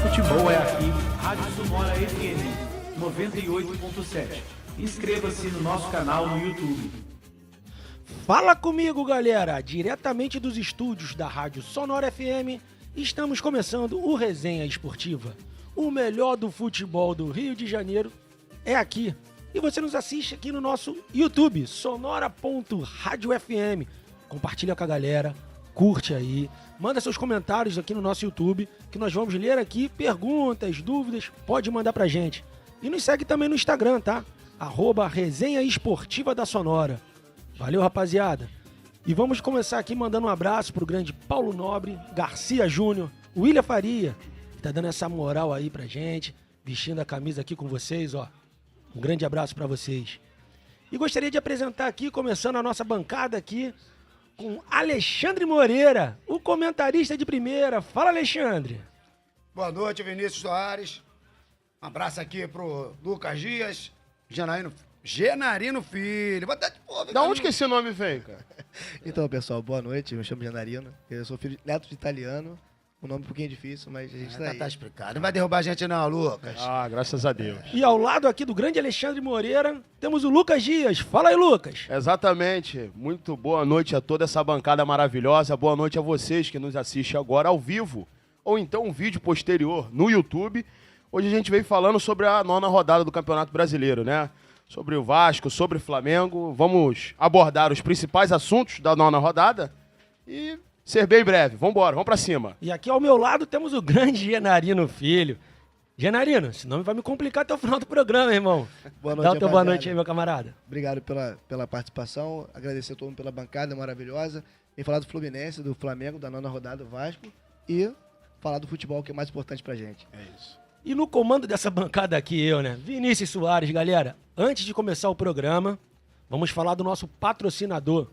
futebol é aqui, Rádio Sonora FM 98.7. Inscreva-se no nosso canal no YouTube. Fala comigo, galera! Diretamente dos estúdios da Rádio Sonora FM, estamos começando o Resenha Esportiva. O melhor do futebol do Rio de Janeiro é aqui. E você nos assiste aqui no nosso YouTube, sonora.radiofm. Compartilha com a galera, curte aí, manda seus comentários aqui no nosso YouTube, que nós vamos ler aqui, perguntas, dúvidas, pode mandar pra gente. E nos segue também no Instagram, tá? @Resenha Esportiva da Sonora. Valeu, rapaziada. E vamos começar aqui mandando um abraço pro grande Paulo Nobre, Garcia Júnior, William Faria, que tá dando essa moral aí pra gente, vestindo a camisa aqui com vocês, ó. Um grande abraço pra vocês. E gostaria de apresentar aqui, começando a nossa bancada aqui, com Alexandre Moreira, o comentarista de primeira. Fala, Alexandre. Boa noite, Vinícius Soares. Um abraço aqui pro Lucas Dias, Genarino Filho. Da onde que esse nome vem, cara? Então, pessoal, boa noite. Eu me chamo Genarino. Eu sou neto de italiano. Um nome um pouquinho difícil, mas a gente tá aí. Tá explicado. Não vai derrubar a gente não, Lucas. Ah, graças a Deus. E ao lado aqui do grande Alexandre Moreira, temos o Lucas Dias. Fala aí, Lucas. Exatamente. Muito boa noite a toda essa bancada maravilhosa. Boa noite a vocês que nos assistem agora ao vivo, ou então um vídeo posterior no YouTube. Hoje a gente veio falando sobre a 9ª rodada do Campeonato Brasileiro, né? Sobre o Vasco, sobre o Flamengo. Vamos abordar os principais assuntos da 9ª rodada e ser bem breve. Vambora, vamos pra cima. E aqui ao meu lado temos o grande Genarino Filho. Genarino, esse nome vai me complicar até o final do programa, irmão. Boa noite, dá o teu boa noite aí, meu camarada. Obrigado pela participação. Agradecer a todo mundo pela bancada maravilhosa. Vem falar do Fluminense, do Flamengo, da 9ª rodada do Vasco. E falar do futebol, que é mais importante pra gente. É isso. E no comando dessa bancada aqui, eu, né? Vinícius Soares, galera. Antes de começar o programa, vamos falar do nosso patrocinador.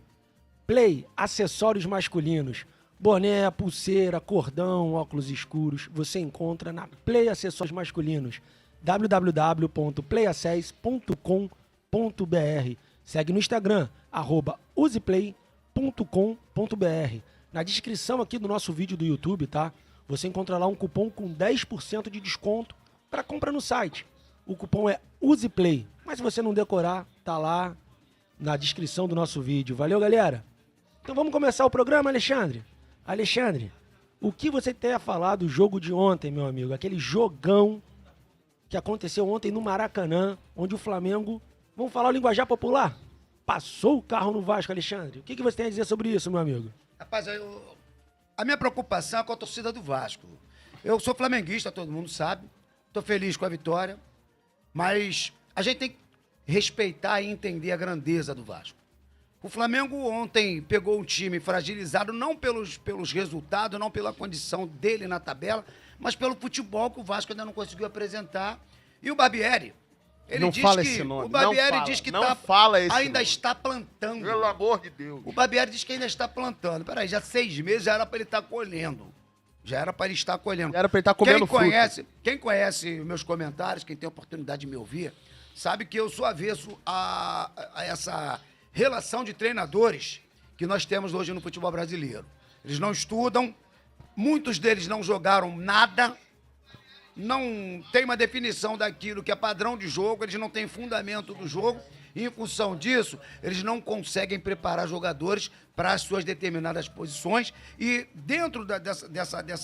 Play, acessórios masculinos. Boné, pulseira, cordão, óculos escuros. Você encontra na Play Acessórios Masculinos. www.playacess.com.br. Segue no Instagram, @useplay.com.br. Na descrição aqui do nosso vídeo do YouTube, tá? Você encontra lá um cupom com 10% de desconto para compra no site. O cupom é USEPLAY. Mas se você não decorar, tá lá na descrição do nosso vídeo. Valeu, galera? Então vamos começar o programa, Alexandre. Alexandre, o que você tem a falar do jogo de ontem, meu amigo? Aquele jogão que aconteceu ontem no Maracanã, onde o Flamengo, vamos falar o linguajar popular, passou o carro no Vasco, Alexandre. O que você tem a dizer sobre isso, meu amigo? Rapaz, a minha preocupação é com a torcida do Vasco. Eu sou flamenguista, todo mundo sabe. Tô feliz com a vitória. Mas a gente tem que respeitar e entender a grandeza do Vasco. O Flamengo ontem pegou um time fragilizado, não pelos resultados, não pela condição dele na tabela, mas pelo futebol que o Vasco ainda não conseguiu apresentar. E o Barbieri, ele não diz fala que esse nome. o Barbieri não diz que não fala esse ainda nome. está plantando. Pelo amor de Deus. O Barbieri diz que ainda está plantando. Peraí, já 6 meses já era para ele estar colhendo. Já era para ele estar colhendo. Já era para ele estar comendo Quem conhece meus comentários, quem tem a oportunidade de me ouvir, sabe que eu sou avesso a essa relação de treinadores que nós temos hoje no futebol brasileiro. Eles não estudam, muitos deles não jogaram nada, não tem uma definição daquilo que é padrão de jogo, eles não têm fundamento do jogo, e em função disso, eles não conseguem preparar jogadores para as suas determinadas posições, e dentro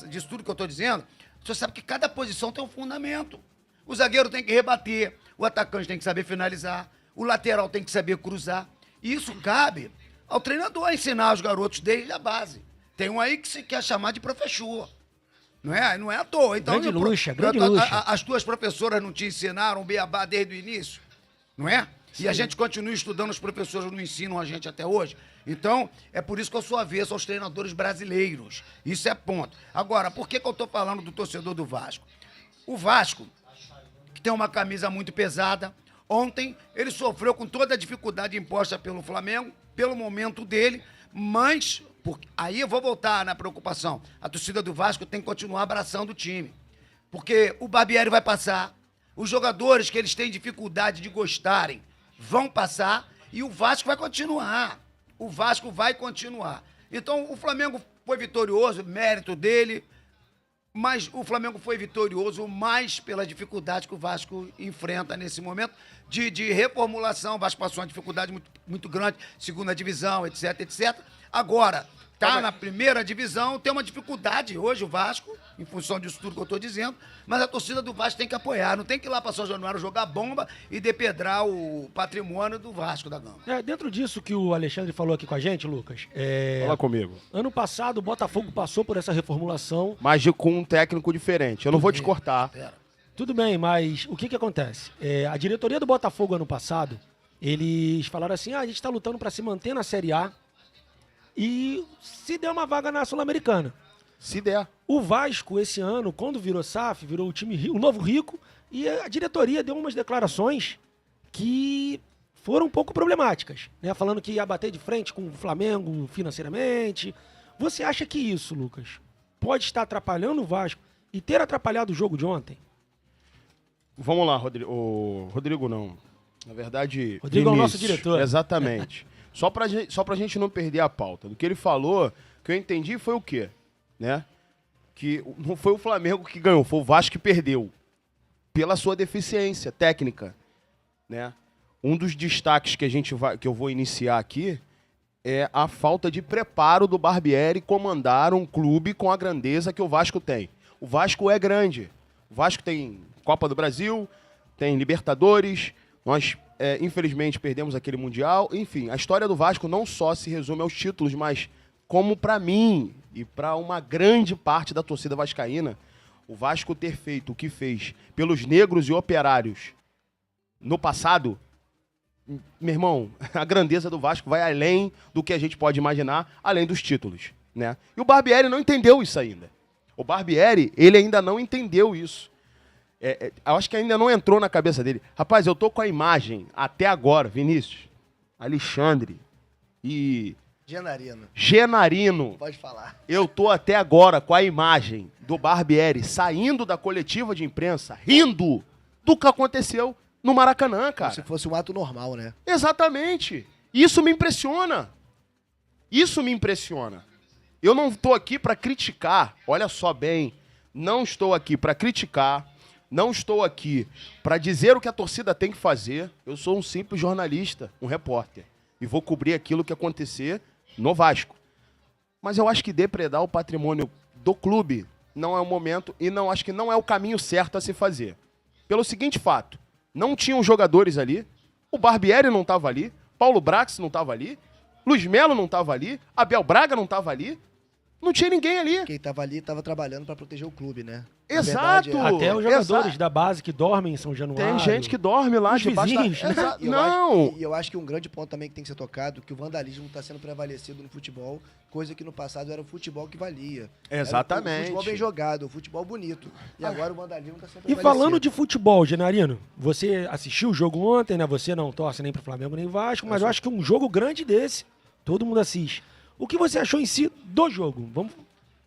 disso tudo que eu estou dizendo, você sabe que cada posição tem um fundamento. O zagueiro tem que rebater, o atacante tem que saber finalizar, o lateral tem que saber cruzar. Isso cabe ao treinador ensinar os garotos desde a base. Tem um aí que se quer chamar de professor. Não é à toa. Então, grande luxa. As tuas professoras não te ensinaram o beabá desde o início? Não é? Sim. E a gente continua estudando, os professores não ensinam a gente até hoje. Então, é por isso que eu sou avesso aos treinadores brasileiros. Isso é ponto. Agora, por que eu estou falando do torcedor do Vasco? O Vasco, que tem uma camisa muito pesada, ontem ele sofreu com toda a dificuldade imposta pelo Flamengo, pelo momento dele, mas aí eu vou voltar na preocupação. A torcida do Vasco tem que continuar abraçando o time. Porque o Barbieri vai passar, os jogadores que eles têm dificuldade de gostarem vão passar e o Vasco vai continuar. O Vasco vai continuar. Então, o Flamengo foi vitorioso, mérito dele. mas o Flamengo foi vitorioso mais pela dificuldade que o Vasco enfrenta nesse momento de reformulação. O Vasco passou uma dificuldade muito, muito grande, segunda divisão, etc, etc. Agora, tá na primeira divisão, tem uma dificuldade hoje o Vasco, em função disso tudo que eu estou dizendo, mas a torcida do Vasco tem que apoiar, não tem que ir lá para São Januário jogar bomba e depedrar o patrimônio do Vasco da Gama. Dentro disso que o Alexandre falou aqui com a gente, Lucas, Fala comigo. ano passado o Botafogo passou por essa reformulação. Mas com um técnico diferente. Eu não vou te cortar. Tudo bem, mas o que acontece? A diretoria do Botafogo ano passado, eles falaram assim, a gente está lutando para se manter na Série A e se der uma vaga na Sul-Americana. Se der. O Vasco, esse ano, quando virou SAF, virou o novo rico, e a diretoria deu umas declarações que foram um pouco problemáticas, né? Falando que ia bater de frente com o Flamengo financeiramente. Você acha que isso, Lucas, pode estar atrapalhando o Vasco e ter atrapalhado o jogo de ontem? Vamos lá, Rodrigo. Rodrigo não. Na verdade, Rodrigo é o nosso Vinícius. diretor. Exatamente. Só pra gente não perder a pauta. Do que ele falou, que eu entendi foi o quê? Né? Que não foi o Flamengo que ganhou, foi o Vasco que perdeu. Pela sua deficiência técnica. Né? Um dos destaques que eu vou iniciar aqui é a falta de preparo do Barbieri comandar um clube com a grandeza que o Vasco tem. O Vasco é grande. O Vasco tem Copa do Brasil, tem Libertadores, nós infelizmente perdemos aquele Mundial. Enfim, a história do Vasco não só se resume aos títulos, mas como para mim e para uma grande parte da torcida vascaína, o Vasco ter feito o que fez pelos negros e operários no passado, meu irmão, a grandeza do Vasco vai além do que a gente pode imaginar, além dos títulos, né? E o Barbieri não entendeu isso ainda. O Barbieri, ele ainda não entendeu isso. Eu acho que ainda não entrou na cabeça dele. Rapaz, eu tô com a imagem até agora, Vinícius, Alexandre e Genarino. Pode falar. Eu tô até agora com a imagem do Barbieri saindo da coletiva de imprensa, rindo do que aconteceu no Maracanã, cara. Como se fosse um ato normal, né? Exatamente. Isso me impressiona. Isso me impressiona. Eu não estou aqui para criticar, olha só bem, não estou aqui para criticar, não estou aqui para dizer o que a torcida tem que fazer. Eu sou um simples jornalista, um repórter, e vou cobrir aquilo que acontecer no Vasco. Mas eu acho que depredar o patrimônio do clube não é o momento e não acho que não é o caminho certo a se fazer. Pelo seguinte fato, não tinham jogadores ali, o Barbieri não estava ali, Paulo Brax não estava ali, Luiz Melo não estava ali, Abel Braga não estava ali, não tinha ninguém ali. Quem estava ali estava trabalhando para proteger o clube, né? Exato. Verdade, Até os jogadores da base que dormem em São Januário. Tem gente que dorme lá Os debaixo vizinhos, né? E eu acho que um grande ponto também que tem que ser tocado, que o vandalismo está sendo prevalecido no futebol, coisa que no passado era o futebol que valia. Exatamente. Era o futebol bem jogado, o futebol bonito. E agora o vandalismo está sendo E prevalecido. falando de futebol, Genarino, você assistiu o jogo ontem, né? Você não torce nem pro Flamengo nem Vasco, mas eu acho que um jogo grande desse, todo mundo assiste. O que você achou em si do jogo? Vamos...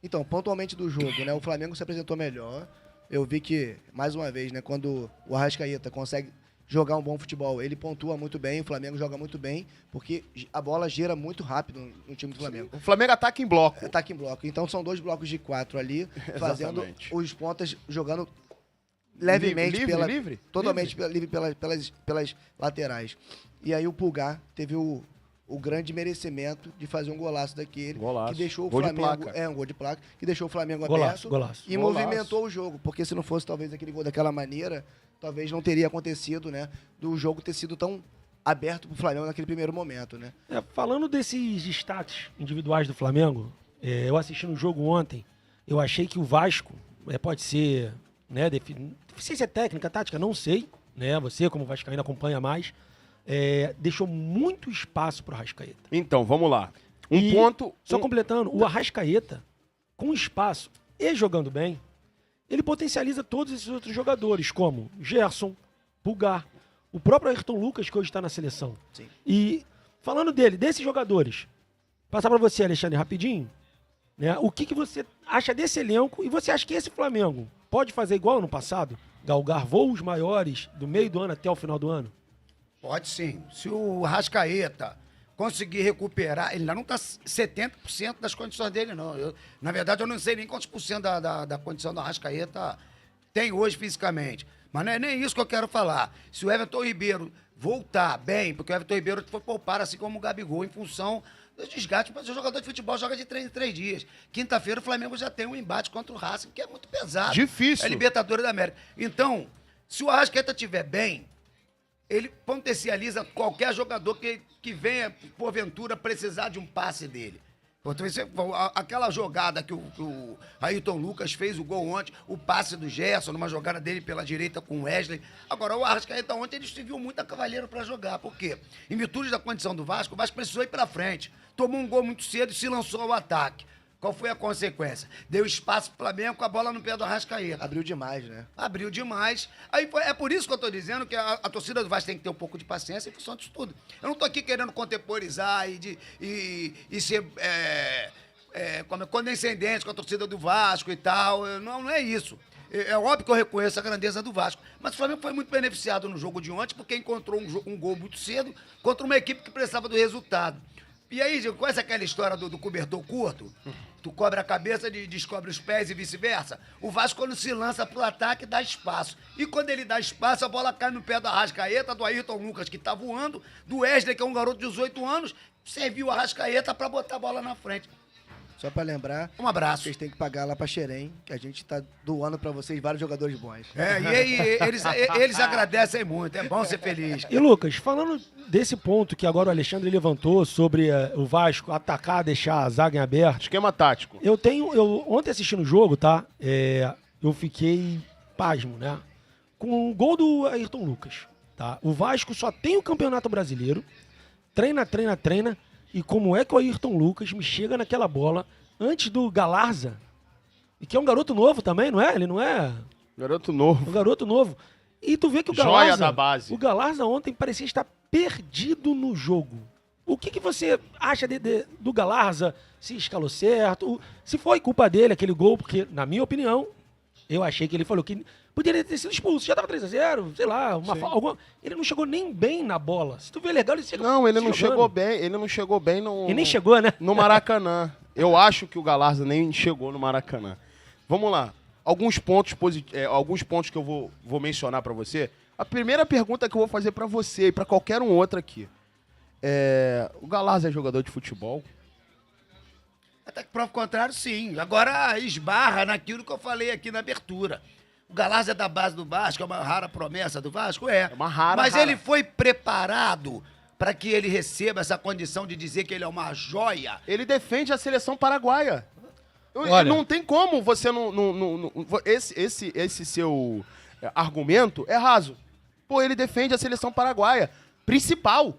Então, pontualmente do jogo, né? O Flamengo se apresentou melhor. Eu vi que, mais uma vez, né? Quando o Arrascaeta consegue jogar um bom futebol, ele pontua muito bem, o Flamengo joga muito bem, porque a bola gira muito rápido no time do Flamengo. O Flamengo ataca em bloco. Ataque em bloco. Então são 2 blocos de 4 ali, fazendo os pontas jogando levemente livre? Totalmente livre pelas laterais. E aí o Pulgar teve o grande merecimento de fazer um golaço daquele, que deixou o Gol de Flamengo... placa. Um gol de placa, que deixou o Flamengo Golaço, aberto golaço. e Golaço. movimentou o jogo, porque se não fosse talvez aquele gol daquela maneira, talvez não teria acontecido, né, do jogo ter sido tão aberto pro Flamengo naquele primeiro momento, né. Falando desses destaques individuais do Flamengo, eu assisti no jogo ontem, eu achei que o Vasco pode ser, né, deficiência técnica, tática, não sei, né, você como vascaíno acompanha mais, deixou muito espaço pro Arrascaeta. Então, vamos lá. Completando, o Arrascaeta, com espaço e jogando bem, ele potencializa todos esses outros jogadores, como Gerson, Pulgar, o próprio Ayrton Lucas, que hoje está na seleção. Sim. E falando desses jogadores, passar para você, Alexandre, rapidinho, né, o que você acha desse elenco e você acha que esse Flamengo pode fazer igual ano passado? Galgar voos maiores do meio do ano até o final do ano? Pode sim. Se o Arrascaeta conseguir recuperar, ele ainda não está 70% das condições dele, não. Na verdade, eu não sei nem quantos por cento da condição do Arrascaeta tem hoje fisicamente. Mas não é nem isso que eu quero falar. Se o Everton Ribeiro voltar bem, porque o Everton Ribeiro foi poupar, assim como o Gabigol, em função do desgaste, mas o jogador de futebol joga de 3 em 3 dias. Quinta-feira o Flamengo já tem um embate contra o Racing, que é muito pesado. Difícil. É Libertadores da América. Então, se o Arrascaeta estiver bem, ele potencializa qualquer jogador que venha, porventura, precisar de um passe dele. Aquela jogada que o Ayrton Lucas fez o gol ontem, o passe do Gerson, numa jogada dele pela direita com o Wesley. Agora, o Arrascaeta ontem, ele se viu muito a cavaleiro para jogar. Por quê? Em virtude da condição do Vasco, o Vasco precisou ir para frente. Tomou um gol muito cedo e se lançou ao ataque. Qual foi a consequência? Deu espaço pro Flamengo com a bola no pé do Arrascaeta. Abriu demais, né? Abriu demais. Aí é por isso que eu tô dizendo que a torcida do Vasco tem que ter um pouco de paciência em função disso tudo. Eu não tô aqui querendo contemporizar e ser condescendente com a torcida do Vasco e tal. Não é isso. É óbvio que eu reconheço a grandeza do Vasco. Mas o Flamengo foi muito beneficiado no jogo de ontem porque encontrou um gol muito cedo contra uma equipe que precisava do resultado. E aí, conhece aquela história do cobertor curto? Tu cobre a cabeça, descobre os pés e vice-versa. O Vasco, quando se lança pro ataque, dá espaço. E quando ele dá espaço, a bola cai no pé do Arrascaeta, do Ayrton Lucas, que tá voando, do Wesley, que é um garoto de 18 anos, serviu o Arrascaeta pra botar a bola na frente. Só pra lembrar, Um abraço. vocês têm que pagar lá pra Xerém, que a gente tá doando pra vocês vários jogadores bons. E aí, eles agradecem muito, é bom ser feliz. E Lucas, falando desse ponto que agora o Alexandre levantou sobre o Vasco atacar, deixar a zaga em aberto. Esquema tático. Eu ontem assistindo o jogo, tá? Eu fiquei pasmo, né? Com o gol do Ayrton Lucas, tá? O Vasco só tem o Campeonato Brasileiro, treina, e como é que o Ayrton Lucas me chega naquela bola antes do Galarza, e que é um garoto novo também, não é? Ele não é Garoto novo. um garoto novo. E tu vê que o Joia Galarza, da base. o Galarza ontem parecia estar perdido no jogo. O que você acha do Galarza? Se escalou certo? Se foi culpa dele aquele gol? Porque, na minha opinião, eu achei que ele falou que poderia ter sido expulso. Já tava 3-0, sei lá, alguma. Ele não chegou nem bem na bola. Se tu vê legal, ele chegou. Não, ele não jogando. chegou bem. Ele não chegou bem no. E nem chegou, né? No Maracanã. Eu acho que o Galarza nem chegou no Maracanã. Vamos lá. Alguns pontos que eu vou mencionar pra você. A primeira pergunta que eu vou fazer pra você e pra qualquer um outro aqui. O Galarza é jogador de futebol? Até que prova o contrário, sim. Agora esbarra naquilo que eu falei aqui na abertura. O Galarza é da base do Vasco, é uma rara promessa do Vasco? É. É uma rara. Mas ele foi preparado para que ele receba essa condição de dizer que ele é uma joia. Ele defende a seleção paraguaia. Olha. Não tem como você esse seu argumento é raso. Pô, ele defende a seleção paraguaia. Principal.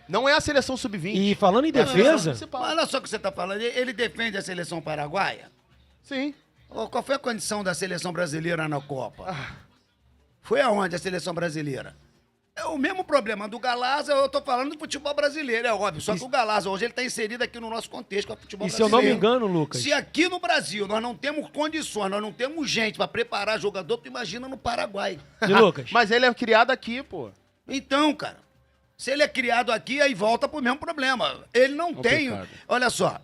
Não é a seleção sub-20. E falando em É a seleção defesa, principal. Olha só o que você está falando. Ele defende a seleção paraguaia? Sim. Qual foi a condição da seleção brasileira na Copa? Foi aonde a seleção brasileira? É o mesmo problema do Galarza, eu tô falando do futebol brasileiro, é óbvio. Só que o Galarza hoje ele tá inserido aqui no nosso contexto, que é o futebol e se eu brasileiro. não me engano, Lucas, Se aqui no Brasil nós não temos condições, nós não temos gente pra preparar jogador, tu imagina no Paraguai. e Lucas, Mas ele é criado aqui, pô. Então, cara, se ele é criado aqui, aí volta pro mesmo problema. Ele não tem... Complicado. Olha só,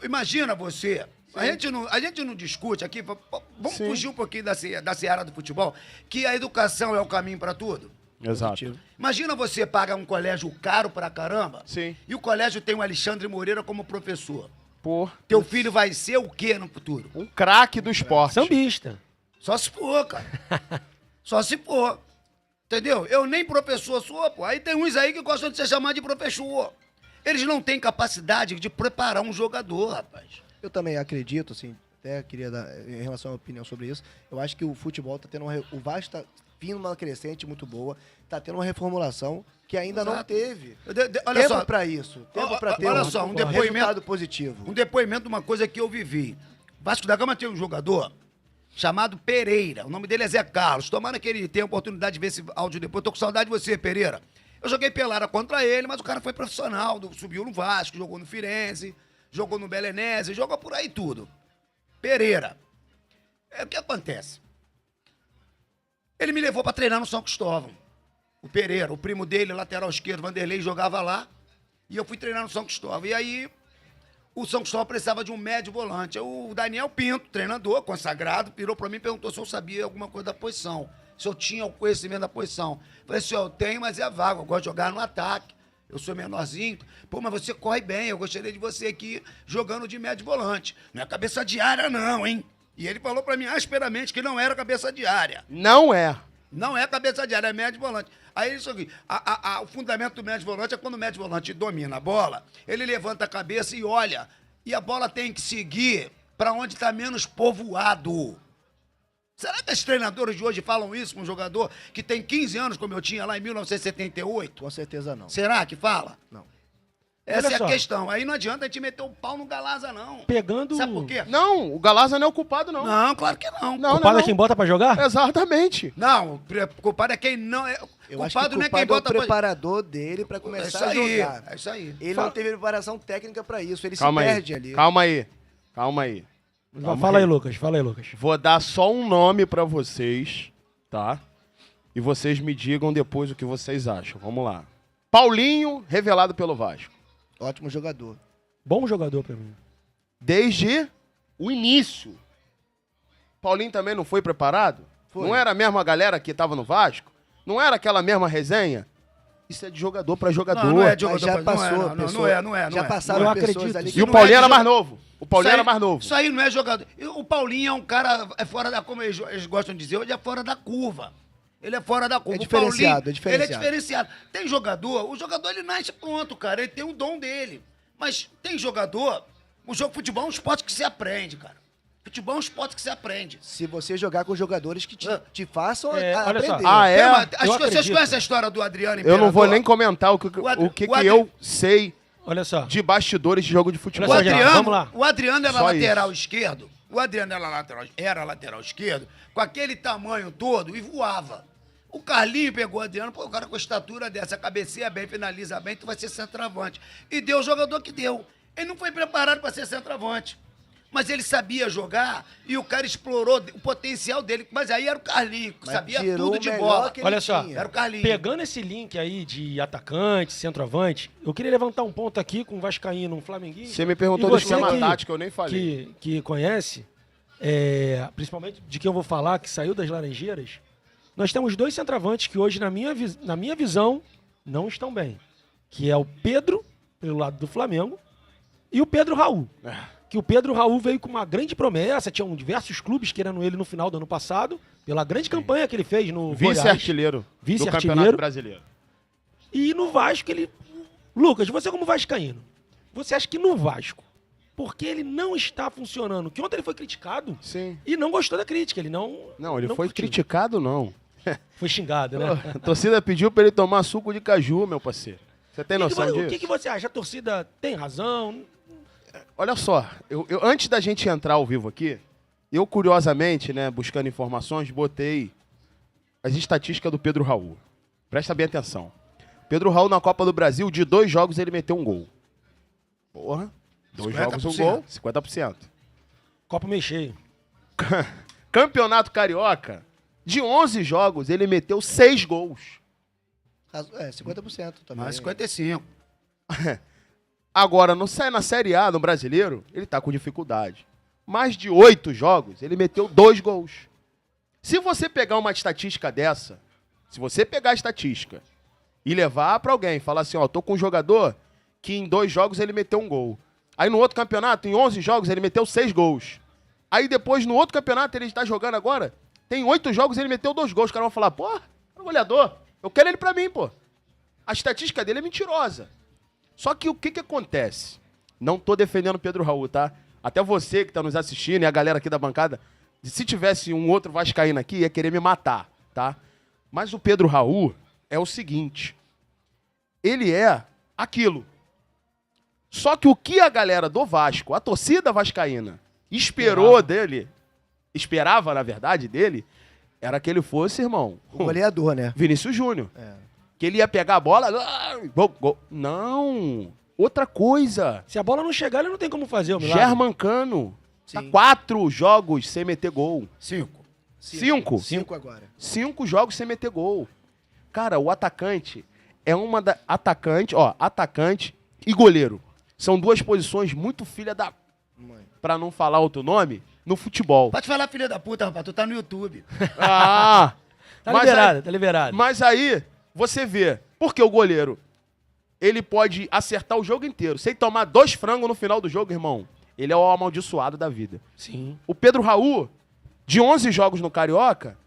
imagina você... A gente não discute aqui, vamos Sim. fugir um pouquinho da seara do futebol, que a educação é o caminho pra tudo. Exato. Imagina você paga um colégio caro pra caramba, Sim. e o colégio tem o Alexandre Moreira como professor. Pô. Teu filho vai ser o quê no futuro? Um craque do esporte. sambista. Só se for, cara. Só se for. Entendeu? Eu nem professor sou, pô. Aí tem uns aí que gostam de ser chamado de professor. Eles não têm capacidade de preparar um jogador, rapaz. Eu também acredito, assim, até queria dar, em relação à opinião sobre isso, eu acho que o futebol tá tendo o Vasco tá vindo uma crescente muito boa, tá tendo uma reformulação que ainda não Exato. teve. Olha Tempo só, pra isso, tempo pra ter olha só, um resultado positivo. um depoimento de uma coisa que eu vivi. Vasco da Gama tem um jogador chamado Pereira. O nome dele é Zé Carlos. Tomara que ele tenha a oportunidade de ver esse áudio depois. Tô com saudade de você, Pereira. Eu joguei pelada contra ele, mas o cara foi profissional, subiu no Vasco, jogou no Firenze, jogou no Belenense, jogou por aí tudo. Pereira. O que acontece? Ele me levou pra treinar no São Cristóvão. O Pereira, o primo dele, lateral esquerdo, Vanderlei, jogava lá. E eu fui treinar no São Cristóvão. E aí, o São Cristóvão precisava de um médio volante. O Daniel Pinto, treinador, consagrado, virou pra mim e perguntou se eu sabia alguma coisa da posição. Se eu tinha o conhecimento da posição. Falei assim, eu tenho, mas é a vaga. Eu gosto de jogar no ataque. Eu sou menorzinho. Pô, mas você corre bem. Eu gostaria de você aqui jogando de médio volante. Não é cabeça de área, não, hein? E ele falou pra mim asperamente que não era cabeça de área. Não é. Não é cabeça de área, é médio volante. Aí isso aqui, o fundamento do médio volante é quando o médio volante domina a bola, ele levanta a cabeça e olha. E a bola tem que seguir para onde está menos povoado. Será que os treinadores de hoje falam isso com um jogador que tem 15 anos, como eu tinha lá em 1978? Com certeza não. Será que fala? Não. Essa Olha é só. a questão. Aí não adianta a gente meter o pau no Galaza, não. Pegando... Sabe por quê? Não, o Galaza não é o culpado, não. Não, claro que não. Não, Culpado não. é quem bota pra jogar? Exatamente. Não, o culpado é quem não... Eu acho que o Culpado não é quem culpado é o bota... preparador dele pra É começar isso a aí, jogar. é isso aí. Ele não teve preparação técnica pra isso, ele Calma se aí. perde ali. Calma aí. Calma aí. Calma Fala aí, aí. Lucas. Fala aí, Lucas. Vou dar só um nome pra vocês, tá? E vocês me digam depois o que vocês acham. Vamos lá. Paulinho, revelado pelo Vasco. Ótimo jogador. Bom jogador pra mim. Desde o início. Paulinho também não foi preparado? Foi. Não era a mesma galera que tava no Vasco? Não era aquela mesma resenha? Isso é de jogador pra jogador. Não é de Mas jogador já pra- passou, não é. Já Eu passaram pessoas acredito. ali E que o não Paulinho é de era mais jogador. novo. O Paulinho era mais novo. Isso aí não é jogador. O Paulinho é um cara fora da... Como eles gostam de dizer, ele é fora da curva. Ele é fora da curva. É diferenciado, O Paulinho, é diferenciado. Ele é diferenciado. Tem jogador, o jogador ele nasce pronto, cara. Ele tem o dom dele. Mas tem jogador... O jogo de futebol é um esporte que se aprende, cara. Futebol é um esporte que se aprende. se você jogar com jogadores que te façam É, olha só. aprender. Ah, é? Acho que vocês acredito. conhecem a história do Adriano Eu não vou Imperador? nem comentar o que eu sei Olha só. de bastidores de jogo de futebol. Olha só, gente, vamos lá. O Adriano era Só lateral esquerdo. O Adriano era lateral esquerdo, com aquele tamanho todo e voava. O Carlinho pegou o Adriano, pô, o cara com a estatura dessa, cabeceia bem, finaliza bem, tu vai ser centroavante. E deu o jogador que deu. Ele não foi preparado para ser centroavante. Mas ele sabia jogar e o cara explorou o potencial dele. Mas aí era o Carlinho, que Mas sabia tirou tudo de o melhor bola. que ele Olha só. tinha. Era o Carlinho. Pegando esse link aí de atacante, centroavante, eu queria levantar um ponto aqui com o Vascaíno, um flamenguista. Você me perguntou E do você esquema que- tático, eu nem falei. que conhece, principalmente de quem eu vou falar, que saiu das Laranjeiras, nós temos dois centroavantes que hoje, na minha visão, não estão bem. Que é o Pedro, pelo lado do Flamengo, e o Pedro Raul. Que o Pedro Raul veio com uma grande promessa, tinham diversos clubes querendo ele no final do ano passado, pela grande campanha que ele fez no Goiás. Vice-artilheiro do Vice-artilheiro. Campeonato Brasileiro. E no Vasco ele... Lucas, você como vascaíno, você acha que no Vasco, porque ele não está funcionando, que ontem ele foi criticado Sim. e não gostou da crítica, ele não... Não, ele foi curtiu. criticado, não. Foi xingado, né? A torcida pediu pra ele tomar suco de caju, meu parceiro. Você tem noção O disso? que você acha? A torcida tem razão? Olha só, antes da gente entrar ao vivo aqui, eu curiosamente, né, buscando informações, botei as estatísticas do Pedro Raul. Presta bem atenção. Pedro Raul na Copa do Brasil, de 2 jogos ele meteu um gol. Porra, 2 jogos, um 50%. gol, 50%. Copo meio cheio. Campeonato Carioca, de 11 jogos ele meteu 6 gols. 50% também. Mais 55. Agora, na Série A, no Brasileiro, ele tá com dificuldade. Mais de 8 jogos, ele meteu 2 gols. Se você pegar uma estatística dessa, se você pegar a estatística e levar pra alguém, falar assim, ó, tô com um jogador que em 2 jogos ele meteu um gol. Aí no outro campeonato, em 11 jogos, ele meteu 6 gols. Aí depois, no outro campeonato, ele está jogando agora, tem 8 jogos ele meteu 2 gols. Os caras vão falar, pô, é um goleador. Eu quero ele pra mim, pô. A estatística dele é mentirosa. Só que o que acontece? Não tô defendendo o Pedro Raul, tá? Até você que tá nos assistindo e a galera aqui da bancada, se tivesse um outro vascaíno aqui, ia querer me matar, tá? Mas o Pedro Raul é o seguinte, ele é aquilo. Só que o que a galera do Vasco, a torcida vascaína, esperava, na verdade, dele, era que ele fosse, irmão, O goleador, né? Vinícius Júnior. É. Que ele ia pegar a bola, gol, gol. Não, outra coisa. Se a bola não chegar, ele não tem como fazer o milagre. Germancano, tá Sim. 4 jogos sem meter gol. 5. 5? 5 agora. 5 jogos sem meter gol. Cara, o atacante é atacante e goleiro. São duas posições muito filha da... Mãe. Pra não falar outro nome, no futebol. Pode falar, filha da puta, rapaz. Tu tá no YouTube. Ah! Tá Mas liberado, aí- tá liberado. Mas aí, você vê, porque o goleiro, ele pode acertar o jogo inteiro. Sem tomar 2 frangos no final do jogo, irmão, ele é o amaldiçoado da vida. Sim. O Pedro Raul, de 11 jogos no Carioca,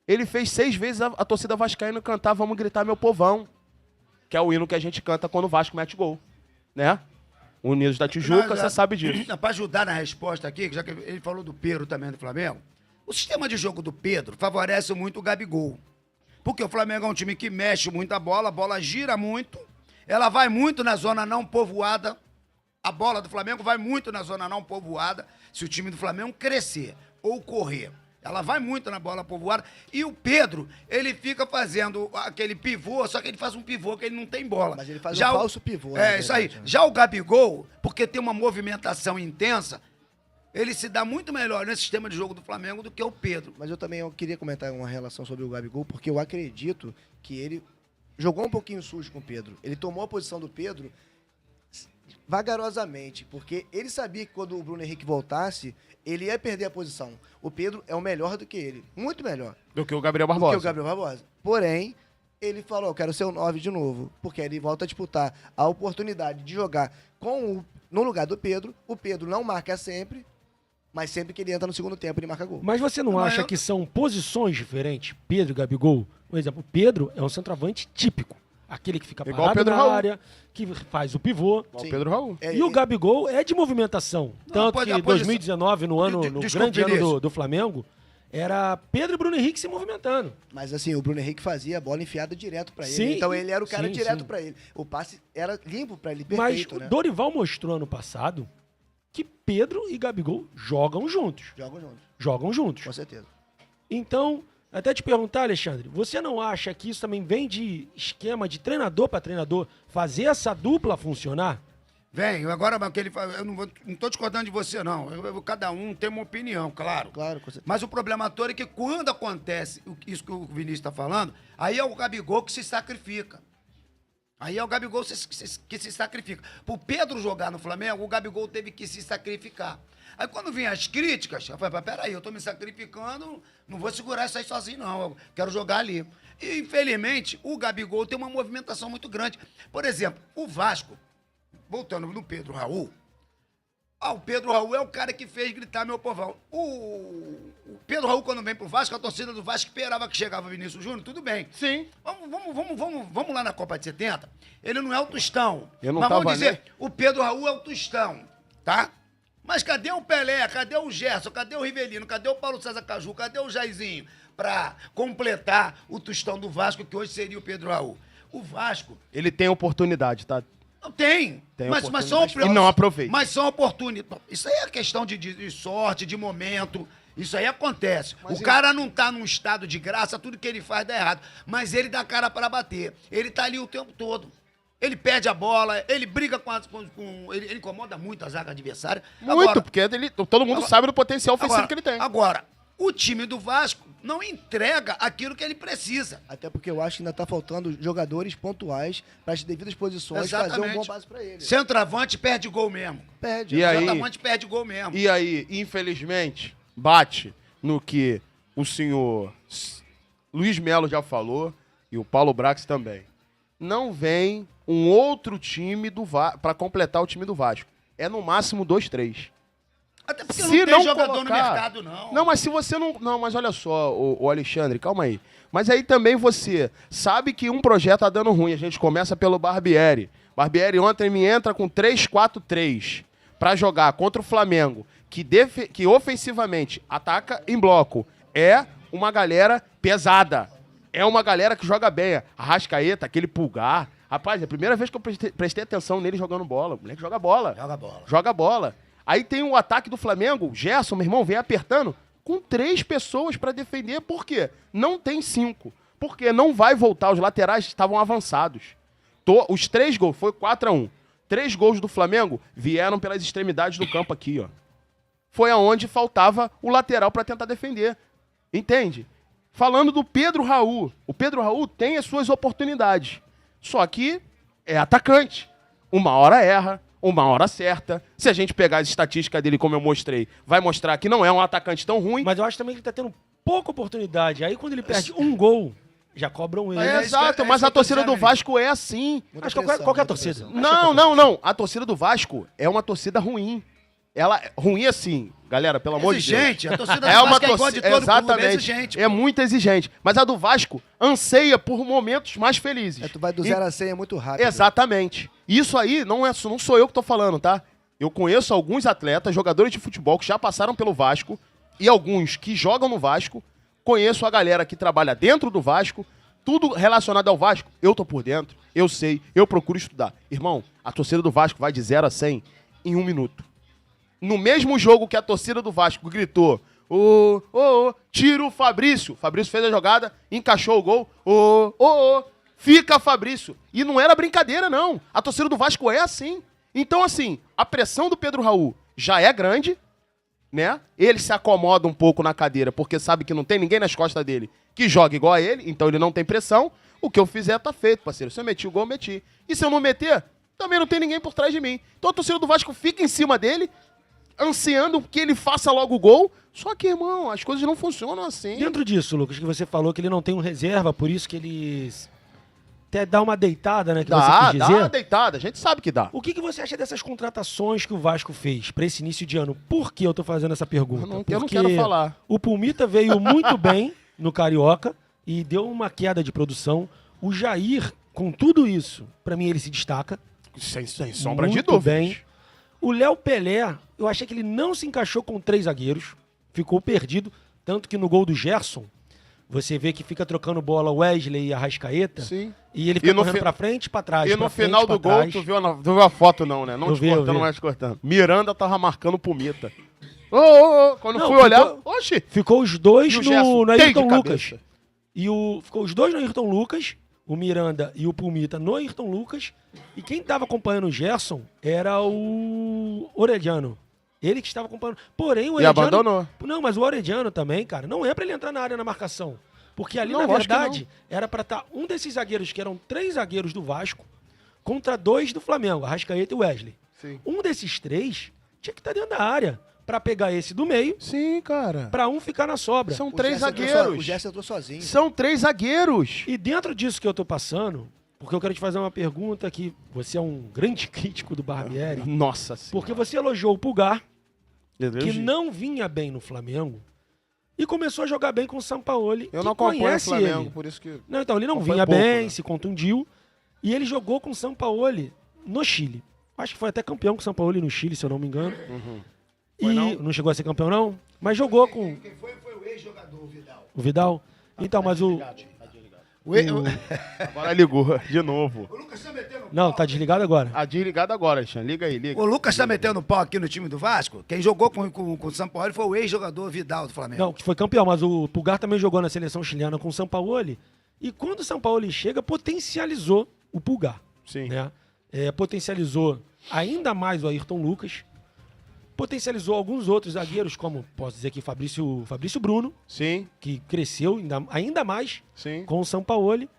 ele fez 6 vezes a torcida vascaína cantar Vamos Gritar Meu Povão, que é o hino que a gente canta quando o Vasco mete gol, né? Unidos da Tijuca, você sabe disso. Para ajudar na resposta aqui, já que ele falou do Pedro também do Flamengo, o sistema de jogo do Pedro favorece muito o Gabigol. Porque o Flamengo é um time que mexe muito a bola gira muito, ela vai muito na zona não povoada. A bola do Flamengo vai muito na zona não povoada. Se o time do Flamengo crescer ou correr, ela vai muito na bola povoada. E o Pedro, ele fica fazendo aquele pivô, só que ele faz um pivô que ele não tem bola. Mas ele faz Já um o- falso pivô. na É, isso aí. verdade, né? Já o Gabigol, porque tem uma movimentação intensa, ele se dá muito melhor nesse sistema de jogo do Flamengo do que o Pedro. Mas eu queria comentar uma relação sobre o Gabigol, porque eu acredito que ele jogou um pouquinho sujo com o Pedro. Ele tomou a posição do Pedro vagarosamente, porque ele sabia que quando o Bruno Henrique voltasse, ele ia perder a posição. O Pedro é o melhor do que ele, muito melhor Do que o Gabriel do que Barbosa. o Gabriel Barbosa. Porém, ele falou, eu quero ser o 9 de novo, porque ele volta a disputar a oportunidade de jogar no lugar do Pedro. O Pedro não marca sempre, mas sempre que ele entra no segundo tempo, ele marca gol. Mas você não Mas acha eu- que são posições diferentes? Pedro e Gabigol? Por exemplo, o Pedro é um centroavante típico. Aquele que fica Igual o parado Pedro na Raul. área, que faz o pivô. Igual o Sim. Pedro Raul. É, E o Gabigol é de movimentação. Tanto pode- que a posição- 2019, no Desculpe, grande ano Vinícius. do Flamengo, era Pedro e Bruno Henrique se movimentando. Mas assim, o Bruno Henrique fazia a bola enfiada direto pra ele. Sim, Então ele era o cara sim, direto sim. pra ele. O passe era limpo pra ele, Mas perfeito, o né? Dorival mostrou ano passado que Pedro e Gabigol jogam juntos. Jogam juntos, Jogam juntos. com certeza. Então, até te perguntar, Alexandre, você não acha que isso também vem de esquema de treinador para treinador fazer essa dupla funcionar? Vem, agora que ele fala, eu não tô discordando de você, não. Cada um tem uma opinião, claro. Claro, com certeza. Mas o problema todo é que quando acontece isso que o Vinícius está falando, aí é o Gabigol que se sacrifica. Aí é o Gabigol que se sacrifica. Pro Pedro jogar no Flamengo, o Gabigol teve que se sacrificar. Aí quando vem as críticas, eu falei, peraí, eu tô me sacrificando, não vou segurar isso aí sozinho, não. Eu quero jogar ali. E, infelizmente, o Gabigol tem uma movimentação muito grande. Por exemplo, o Vasco, voltando no Pedro Raul, o Pedro Raul é o cara que fez gritar meu povão. O Pedro Raul, quando vem pro Vasco, a torcida do Vasco esperava que chegava o Vinícius Júnior, tudo bem. Sim. Vamos lá na Copa de 70. Ele não é o Tostão. Eu não mas vamos tava dizer, nem- o Pedro Raul é o Tostão, tá? Mas cadê o Pelé? Cadê o Gerson? Cadê o Rivelino? Cadê o Paulo César Caju? Cadê o Jairzinho? Pra completar o Tostão do Vasco, que hoje seria o Pedro Raul. O Vasco Ele tem oportunidade, tá? não tem. Tem Mas são oportunidade e não aproveita. Mas são oportunidades. Isso aí é questão de sorte, de momento. Isso aí acontece. O cara não tá num estado de graça, tudo que ele faz dá errado. Mas ele dá cara para bater. Ele tá ali o tempo todo. Ele perde a bola, ele briga ele incomoda muito a zaga adversária. Muito, Agora, porque todo mundo sabe do potencial ofensivo agora, que ele tem. Agora, o time do Vasco não entrega aquilo que ele precisa. Até porque eu acho que ainda tá faltando jogadores pontuais para as devidas posições fazer um bom Exatamente. passe pra ele. Centroavante perde gol mesmo. Perde. E aí? Centroavante perde gol mesmo. E aí, infelizmente, bate no que o senhor Luiz Melo já falou e o Paulo Brax também. Não vem um outro time para completar o time do Vasco. É no máximo 2, 3. Até porque Se não tem não jogador colocar- no mercado, não. Não, mas se você não... Não, mas olha só, o Alexandre, calma aí. Mas aí também você sabe que um projeto tá dando ruim. A gente começa pelo Barbieri. Barbieri ontem me entra com 3-4-3 para jogar contra o Flamengo, que ofensivamente ataca em bloco. É uma galera pesada. É uma galera que joga bem. Arrascaeta, aquele pulgar. Rapaz, é a primeira vez que eu prestei atenção nele jogando bola. O moleque joga bola. Joga bola. Joga bola. Aí tem o ataque do Flamengo, Gerson, meu irmão, vem apertando com 3 pessoas pra defender. Por quê? Não tem 5. Porque não vai voltar, os laterais estavam avançados. Os 3 gols, foi 4-1. 3 gols do Flamengo vieram pelas extremidades do campo aqui, ó. Foi aonde faltava o lateral pra tentar defender. Entende? Falando do Pedro Raul. O Pedro Raul tem as suas oportunidades. Só que é atacante. Uma hora erra, uma hora acerta. Se a gente pegar as estatísticas dele, como eu mostrei, vai mostrar que não é um atacante tão ruim. Mas eu acho também que ele tá tendo pouca oportunidade. Aí quando ele perde um gol, já cobram ele. Exato, mas a torcida do Vasco é assim. Acho que qual que é a torcida? Não. A torcida do Vasco é uma torcida ruim. Ela ruim assim, galera, pelo amor de Deus. Exigente, a torcida do Vasco é igual de todo clube, é exigente. É muito exigente. Mas a do Vasco anseia por momentos mais felizes. Tu vai do 0 a 100 é muito rápido. Exatamente. Isso aí não sou eu que tô falando, tá? Eu conheço alguns atletas, jogadores de futebol que já passaram pelo Vasco e alguns que jogam no Vasco. Conheço a galera que trabalha dentro do Vasco. Tudo relacionado ao Vasco, eu tô por dentro, eu sei, eu procuro estudar. Irmão, a torcida do Vasco vai de 0 a 100 em 1 minuto. No mesmo jogo que a torcida do Vasco gritou, tira o Fabrício. Fabrício fez a jogada, encaixou o gol, fica Fabrício. E não era brincadeira, não. A torcida do Vasco é assim. Então, assim, a pressão do Pedro Raul já é grande, né? Ele se acomoda um pouco na cadeira, porque sabe que não tem ninguém nas costas dele que joga igual a ele, então ele não tem pressão. O que eu fizer tá feito, parceiro. Se eu meti o gol, eu meti. E se eu não meter, também não tem ninguém por trás de mim. Então a torcida do Vasco fica em cima dele, ansiando que ele faça logo o gol. Só que, irmão, as coisas não funcionam assim. Dentro disso, Lucas, que você falou que ele não tem um reserva, por isso que ele até dá uma deitada, né? Que você quis dizer. Dá uma deitada, a gente sabe que dá. O que você acha dessas contratações que o Vasco fez para esse início de ano? Por que eu tô fazendo essa pergunta? Eu não quero falar. O Pulmita veio muito bem no Carioca e deu uma queda de produção. O Jair, com tudo isso, para mim ele se destaca. Sem sombra de muito dúvidas. bem. O Léo Pelé, eu achei que ele não se encaixou com 3 zagueiros. Ficou perdido. Tanto que no gol do Gerson, você vê que fica trocando bola Wesley e Arrascaeta. Sim. E ele fica correndo pra frente e pra trás. E no final do gol, tu viu a foto não, né? Não te cortando, mas cortando. Miranda tava marcando o Pumita. Quando fui olhar, oxi. Ficou os dois no Ayrton Lucas. Cabeça. Ficou os dois no Ayrton Lucas, o Miranda e o Pumita no Ayrton Lucas. E quem estava acompanhando o Gerson era o Orediano. Ele que estava acompanhando. Porém, o Orediano... E abandonou. Não, mas o Orediano também, cara, não é pra ele entrar na área na marcação. Porque ali, Não, na lógico que verdade, era pra estar um desses zagueiros, que eram 3 zagueiros do Vasco, contra 2 do Flamengo, Arrascaeta e Wesley. Sim. Um desses 3 tinha que estar dentro da área pra pegar esse do meio, Sim, cara. pra um ficar na sobra. São O 3 Gerson zagueiros. O Gerson entrou sozinho. São 3 zagueiros. E dentro disso que eu tô passando, porque eu quero te fazer uma pergunta que você é um grande crítico do Barbieri, Nossa senhora. porque você elogiou o Pulgar, que Elogio. não vinha bem no Flamengo, e começou a jogar bem com o Sampaoli, Eu que não acompanho o conhece Flamengo, ele. por isso que... Não, então, ele não Acompanho vinha pouco, bem, né? se contundiu, e ele jogou com o Sampaoli no Chile. Acho que foi até campeão com o Sampaoli no Chile, se eu não me engano. Foi E não chegou a ser campeão, não? Mas jogou com Quem foi o ex-jogador, o Vidal. o Vidal. Então, mas o... Agora ligou, de novo. O Lucas tá metendo Não, tá desligado agora. Desligado agora, Alexandre. Liga aí, liga. O Lucas tá metendo pau aqui no time do Vasco. Quem jogou com o São Paulo foi o ex-jogador Vidal do Flamengo. Não, que foi campeão, mas o Pulgar também jogou na seleção chilena com o Sampaoli. E quando o Sampaoli chega, potencializou o Pulgar. Sim. Né? Potencializou ainda mais o Ayrton Lucas. Potencializou alguns outros zagueiros, como, posso dizer aqui, Fabrício Bruno, Sim, que cresceu ainda mais sim, com o Sampaoli.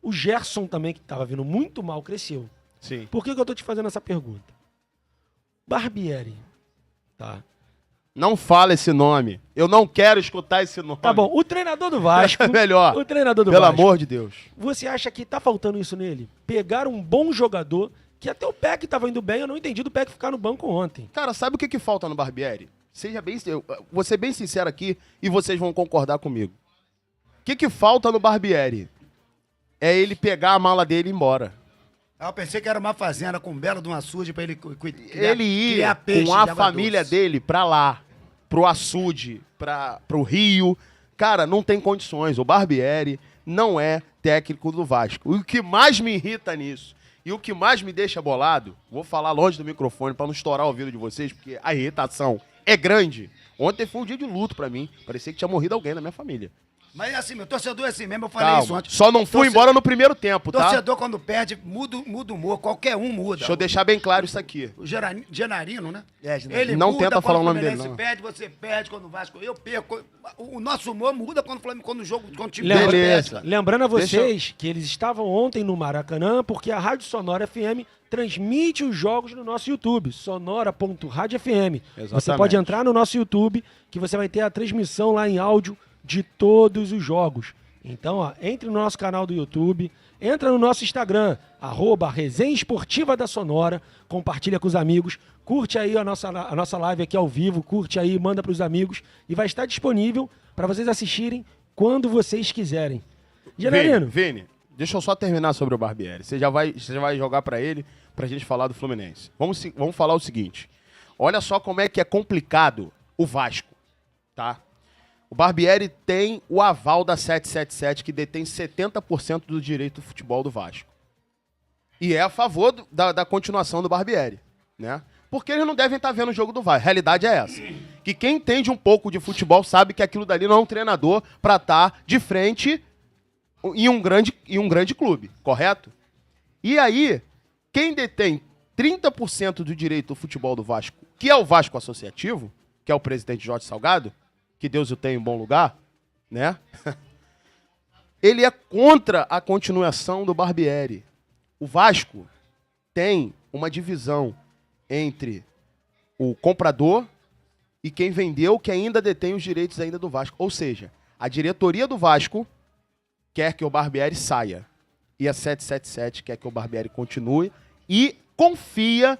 O Gerson também, que estava vindo muito mal, cresceu. sim. Por que eu tô te fazendo essa pergunta? Barbieri, tá? Não fala esse nome. Eu não quero escutar esse nome. Tá bom, o treinador do Vasco... Melhor. O treinador do Pelo Vasco. amor de Deus. Você acha que tá faltando isso nele? Pegar um bom jogador, que até o Peck tava indo bem, eu não entendi do Peck ficar no banco ontem. Cara, sabe o que falta no Barbieri? Vou ser bem sincero aqui e vocês vão concordar comigo. O que falta no Barbieri? É ele pegar a mala dele e ir embora. Eu pensei que era uma fazenda com um belo de um açude pra ele Ele ia criar peixe com a de água família doce. dele pra lá, pro açude, pro Rio. Cara, não tem condições. O Barbieri não é técnico do Vasco. E o que mais me irrita nisso, e o que mais me deixa bolado, vou falar longe do microfone pra não estourar o ouvido de vocês, porque a irritação é grande. Ontem foi um dia de luto pra mim. Parecia que tinha morrido alguém na minha família. Mas é assim, meu torcedor é assim mesmo, eu falei isso ontem. Só não fui embora no primeiro tempo, tá? Torcedor, quando perde, muda o humor. Qualquer um muda. Deixa eu deixar bem claro isso aqui. O Genarino, né? Genarino. Ele Não muda tenta quando falar o o nome dele, Fluminense não. perde, você perde quando o Vasco. Eu perco. O nosso humor muda quando o Flamengo, quando o jogo, quando o time Beleza. perde. Lembrando a Deixa vocês que eles estavam ontem no Maracanã, porque a Rádio Sonora FM transmite os jogos no nosso YouTube, sonora.radiofm. Você Exatamente. pode entrar no nosso YouTube, que você vai ter a transmissão lá em áudio de todos os jogos. Então, ó, entre no nosso canal do YouTube, entra no nosso Instagram, @Resenha Esportiva da Sonora, compartilha com os amigos, curte aí a nossa live aqui ao vivo, curte aí, manda para os amigos, e vai estar disponível para vocês assistirem quando vocês quiserem. Genarino, Vini, deixa eu só terminar sobre o Barbieri. Você já vai jogar pra ele, pra gente falar do Fluminense. Vamos falar o seguinte. Olha só como é que é complicado o Vasco, tá? O Barbieri tem o aval da 777, que detém 70% do direito do futebol do Vasco. E é a favor da continuação do Barbieri, né? Porque eles não devem estar vendo o jogo do Vasco. A realidade é essa. Que quem entende um pouco de futebol sabe que aquilo dali não é um treinador pra estar de frente em um grande clube, correto? E aí, quem detém 30% do direito do futebol do Vasco, que é o Vasco Associativo, que é o presidente Jorge Salgado, que Deus o tenha em bom lugar, né? Ele é contra a continuação do Barbieri. O Vasco tem uma divisão entre o comprador e quem vendeu, que ainda detém os direitos ainda do Vasco. Ou seja, a diretoria do Vasco quer que o Barbieri saia. E a 777 quer que o Barbieri continue e confia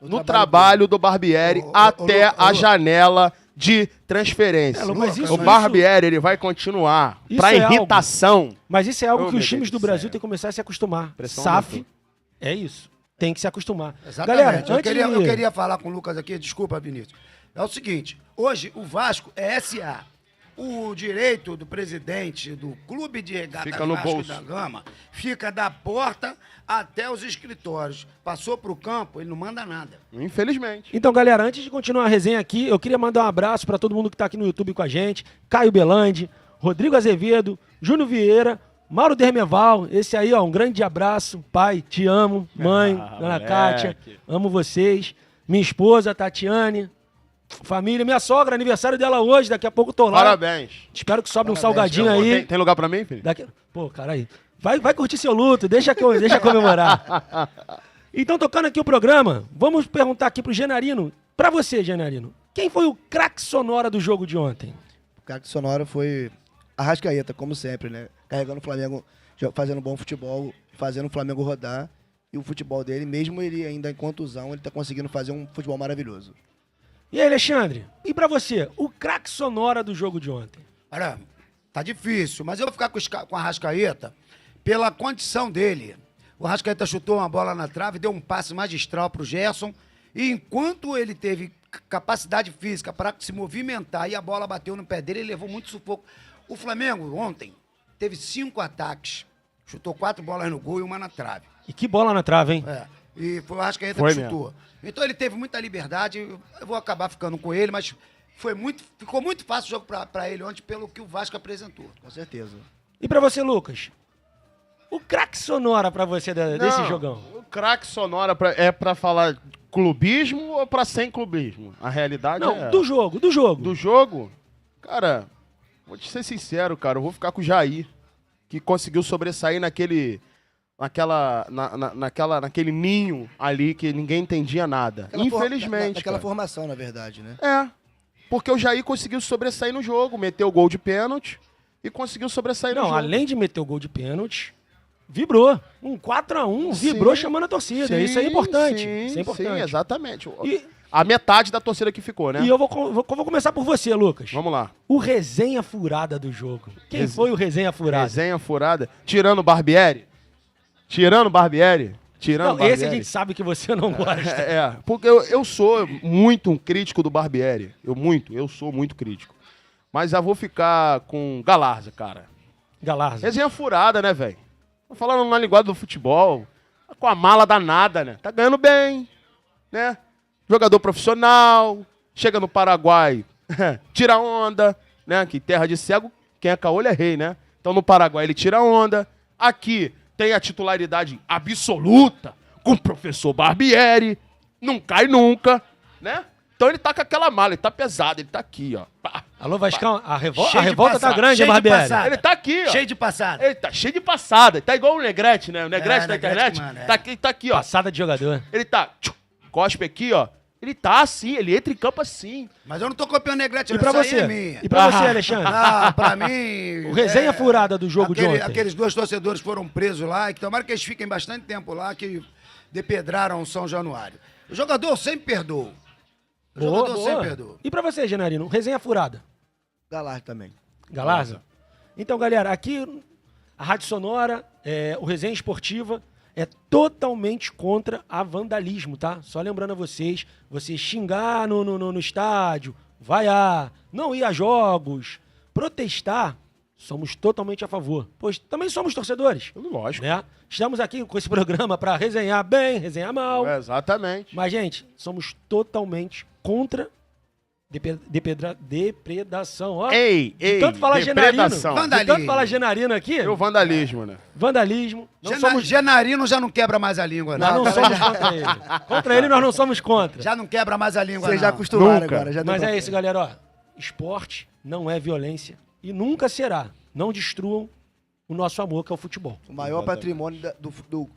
no trabalho do Barbieri até a janela de transferência. Mas O Barbieri ele vai continuar para irritação. Mas isso é algo que meu os times Deus do do Brasil céu. têm que começar a se acostumar. Pressão SAF aumentou. é isso. Tem que se acostumar. Exatamente. Galera, Eu queria falar com o Lucas aqui, desculpa, Vinícius. É o seguinte, hoje o Vasco é SA. O direito do presidente do Clube de Regatas Fica no Vasco bolso. da Gama fica da porta até os escritórios. Passou pro campo, ele não manda nada. Infelizmente. Então, galera, antes de continuar a resenha aqui, eu queria mandar um abraço para todo mundo que está aqui no YouTube com a gente. Caio Belandi, Rodrigo Azevedo, Júnior Vieira, Mauro Dermeval. Esse aí, ó, um grande abraço. Pai, te amo. Mãe, Ana moleque. Kátia, amo vocês. Minha esposa, Tatiane. Família, minha sogra, aniversário dela hoje, daqui a pouco eu tô lá. Parabéns. Espero que sobre um Parabéns. salgadinho aí. Tem lugar pra mim, filho? Pô, cara aí. Vai curtir seu luto, deixa comemorar. Então, tocando aqui o programa, vamos perguntar aqui pro Genarino. Pra você, Genarino, quem foi o craque sonora do jogo de ontem? O cara que sonora foi Arrascaeta, como sempre, né? Carregando o Flamengo, fazendo bom futebol, fazendo o Flamengo rodar. E o futebol dele, mesmo ele ainda em contusão, ele tá conseguindo fazer um futebol maravilhoso. E aí, Alexandre? E pra você, o craque sonora do jogo de ontem? Olha, tá difícil, mas eu vou ficar com a Arrascaeta pela condição dele. O Arrascaeta chutou uma bola na trave, deu um passe magistral pro Gerson, e enquanto ele teve capacidade física para se movimentar e a bola bateu no pé dele, ele levou muito sufoco. O Flamengo, ontem, teve 5 ataques, chutou 4 bolas no gol e uma na trave. E que bola na trave, hein? É, e foi o Arrascaeta Foi que mesmo. chutou. Então ele teve muita liberdade, eu vou acabar ficando com ele, mas ficou muito fácil o jogo pra ele ontem, pelo que o Vasco apresentou. Com certeza. E pra você, Lucas? O craque sonora pra você desse Não, jogão? O craque sonora é pra falar clubismo ou pra sem clubismo? A realidade Não, é... do jogo. Do jogo? Cara, vou te ser sincero, cara. Eu vou ficar com o Jair, que conseguiu sobressair naquele ninho ali que ninguém entendia nada. Infelizmente. Naquela cara. formação, na verdade, né? É. Porque o Jair conseguiu sobressair no jogo, meteu o gol de pênalti e conseguiu sobressair no Não, jogo. além de meter o gol de pênalti, vibrou. Um 4-1, vibrou chamando a torcida. Isso é importante. Isso é importante. Sim, exatamente. E, A metade da torcida que ficou, né? e eu vou começar por você, Lucas. Vamos lá. O resenha furada do jogo. Quem foi o resenha furada? Resenha furada. Tirando o Barbieri. Tirando o Barbieri. Não, esse a gente sabe que você não gosta. Porque eu sou muito um crítico do Barbieri. Eu sou muito crítico. Mas eu vou ficar com Galarza, cara. Galarza. Resenha furada, né, velho? Tô falando na linguagem do futebol. Tá com a mala danada, né? Tá ganhando bem, né? Jogador profissional. Chega no Paraguai, tira onda, né? Que terra de cego. quem é caolho é rei, né? Então no Paraguai ele tira onda. Aqui tem a titularidade absoluta com o professor Barbieri. Não cai nunca, né? Então ele tá com aquela mala, ele tá pesado, ele tá aqui, ó. Pá. Alô, Vascão, a Cheio de revolta tá passada, grande, hein, cheio de Barbieri? passada. Ele tá aqui, ó. Cheio de passada. Ele tá cheio de passada. Tá igual o Negrete, né? O Negrete da Negrete, internet. mano, é. Tá aqui, ó. Passada de jogador. Ele tá... Cospe aqui, ó. Ele tá assim, ele entra em campo assim. Mas eu não tô copiando Negrete, E pra essa aí você? é minha. E pra você, Alexandre? Ah, pra mim... O resenha furada do jogo de ontem. Aqueles 2 torcedores foram presos lá, e que tomara que eles fiquem bastante tempo lá, que depedraram o São Januário. O jogador sempre perdoa. O jogador sempre perdoa. E pra você, Genarino? Resenha furada. Galar também. Galarza? Então, galera, aqui a Rádio Sonora, o Resenha Esportiva, é totalmente contra a vandalismo, tá? Só lembrando a vocês, você xingar no estádio, vaiar, não ir a jogos, protestar, somos totalmente a favor. Pois também somos torcedores. Lógico. Né? Estamos aqui com esse programa para resenhar bem, resenhar mal. Exatamente. Mas, gente, somos totalmente contra depredação. Ó, Ei, tanto falar depredação. Genarino. De tanto falar Genarino aqui, E o vandalismo, né? vandalismo. Não somos, Genarino já não quebra mais a língua, nós não. não somos contra ele. Contra ele nós não somos contra. Já não quebra mais a língua, Vocês já não. acostumaram Nunca. agora. Já deu Mas pra- é isso, galera. Ó, esporte não é violência e nunca será. Não destruam o nosso amor, que é o futebol. O maior Exatamente. patrimônio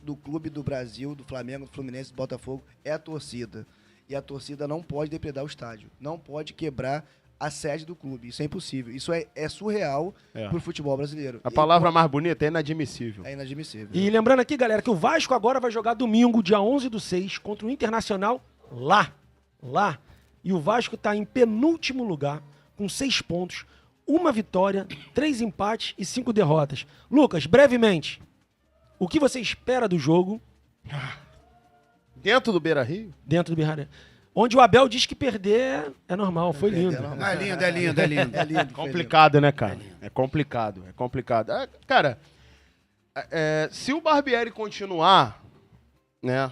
do clube do Brasil, do Flamengo, do Fluminense, do Botafogo, é a torcida. E a torcida não pode depredar o estádio. Não pode quebrar a sede do clube. Isso é impossível. Isso é surreal pro futebol brasileiro. A palavra mais bonita é inadmissível. É inadmissível. E lembrando aqui, galera, que o Vasco agora vai jogar domingo, dia 11/6, contra o Internacional lá. E o Vasco tá em penúltimo lugar, com 6 pontos, 1 vitória, 3 empates e 5 derrotas. Lucas, brevemente, o que você espera do jogo Dentro do Beira-Rio? dentro do Birraré? Onde o Abel diz que perder é normal, foi lindo. Não, é lindo, é lindo, é lindo. É lindo. Complicado, né, cara? É complicado. Cara, se o Barbieri continuar, né?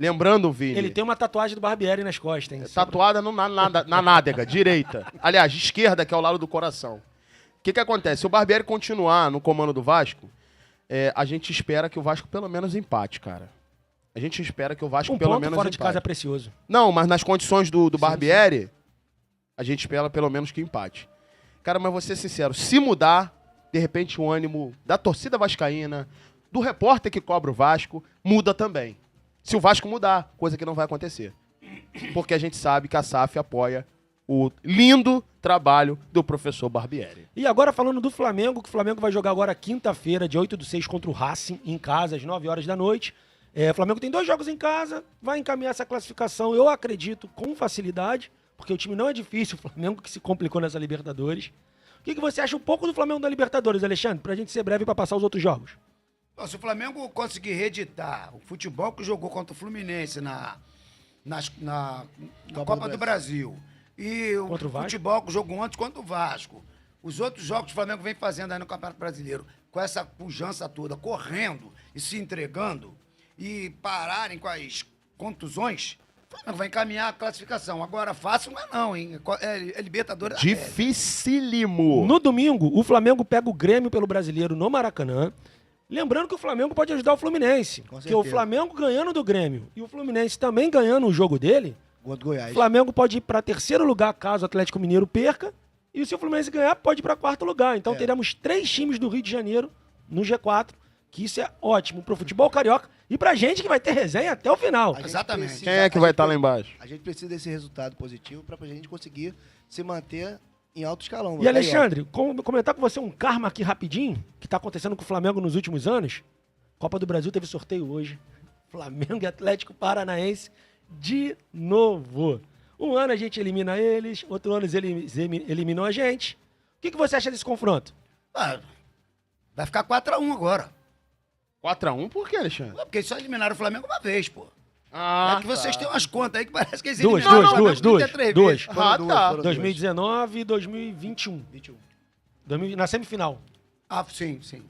Lembrando, Vini, Ele tem uma tatuagem do Barbieri nas costas, hein? tatuada na nádega, direita. Aliás, esquerda, que é ao lado do coração. O que acontece? Se o Barbieri continuar no comando do Vasco, a gente espera que o Vasco pelo menos empate, cara. A gente espera que o Vasco Um pelo ponto menos fora de empate. casa é precioso. Não, mas nas condições do Barbieri, a gente espera pelo menos que empate. Cara, mas vou ser sincero, se mudar, de repente o ânimo da torcida vascaína, do repórter que cobra o Vasco, muda também. Se o Vasco mudar, coisa que não vai acontecer. Porque a gente sabe que a SAF apoia o lindo trabalho do professor Barbieri. E agora falando do Flamengo, que o Flamengo vai jogar agora quinta-feira, dia 8/6, contra o Racing, em casa, às 9 horas da noite. O Flamengo tem 2 jogos em casa, vai encaminhar essa classificação, eu acredito, com facilidade, porque o time não é difícil, o Flamengo que se complicou nessa Libertadores. O que você acha um pouco do Flamengo da Libertadores, Alexandre? Pra gente ser breve para passar os outros jogos. Bom, se o Flamengo conseguir reeditar o futebol que jogou contra o Fluminense na Copa do Brasil e o Contra o Vasco? futebol que jogou antes contra o Vasco, os outros jogos que o Flamengo vem fazendo aí no Campeonato Brasileiro, com essa pujança toda, correndo e se entregando e pararem com as contusões, o Flamengo vai encaminhar a classificação. Agora, fácil não é não, hein? É Libertadores da América. Dificílimo. No domingo, o Flamengo pega o Grêmio pelo Brasileiro no Maracanã. Lembrando que o Flamengo pode ajudar o Fluminense. Porque o certeza. Flamengo ganhando do Grêmio e o Fluminense também ganhando o jogo dele, Gol do Goiás. o Flamengo pode ir para 3º lugar caso o Atlético Mineiro perca. E se o Fluminense ganhar, pode ir para 4º lugar. Então teremos 3 times do Rio de Janeiro no G4. Que isso é ótimo pro futebol carioca e pra gente que vai ter resenha até o final. A gente Exatamente. precisa- Quem é que vai estar lá embaixo? A gente precisa desse resultado positivo para a gente conseguir se manter em alto escalão. E Alexandre, comentar com você um karma aqui rapidinho, que tá acontecendo com o Flamengo nos últimos anos. Copa do Brasil teve sorteio hoje. Flamengo e Atlético Paranaense de novo. Um ano a gente elimina eles, outro ano eles eliminam a gente. O que você acha desse confronto? Ah, vai ficar 4-1 agora. 4-1 por quê, Alexandre? Porque só eliminaram o Flamengo uma vez, pô. Ah, É que vocês têm umas contas aí que parece que eles Duas, eliminaram o duas, Flamengo duas, 33 duas. vezes. Foram duas, tá. foram 2019 e 2021. 21. Na semifinal. Ah, sim, sim.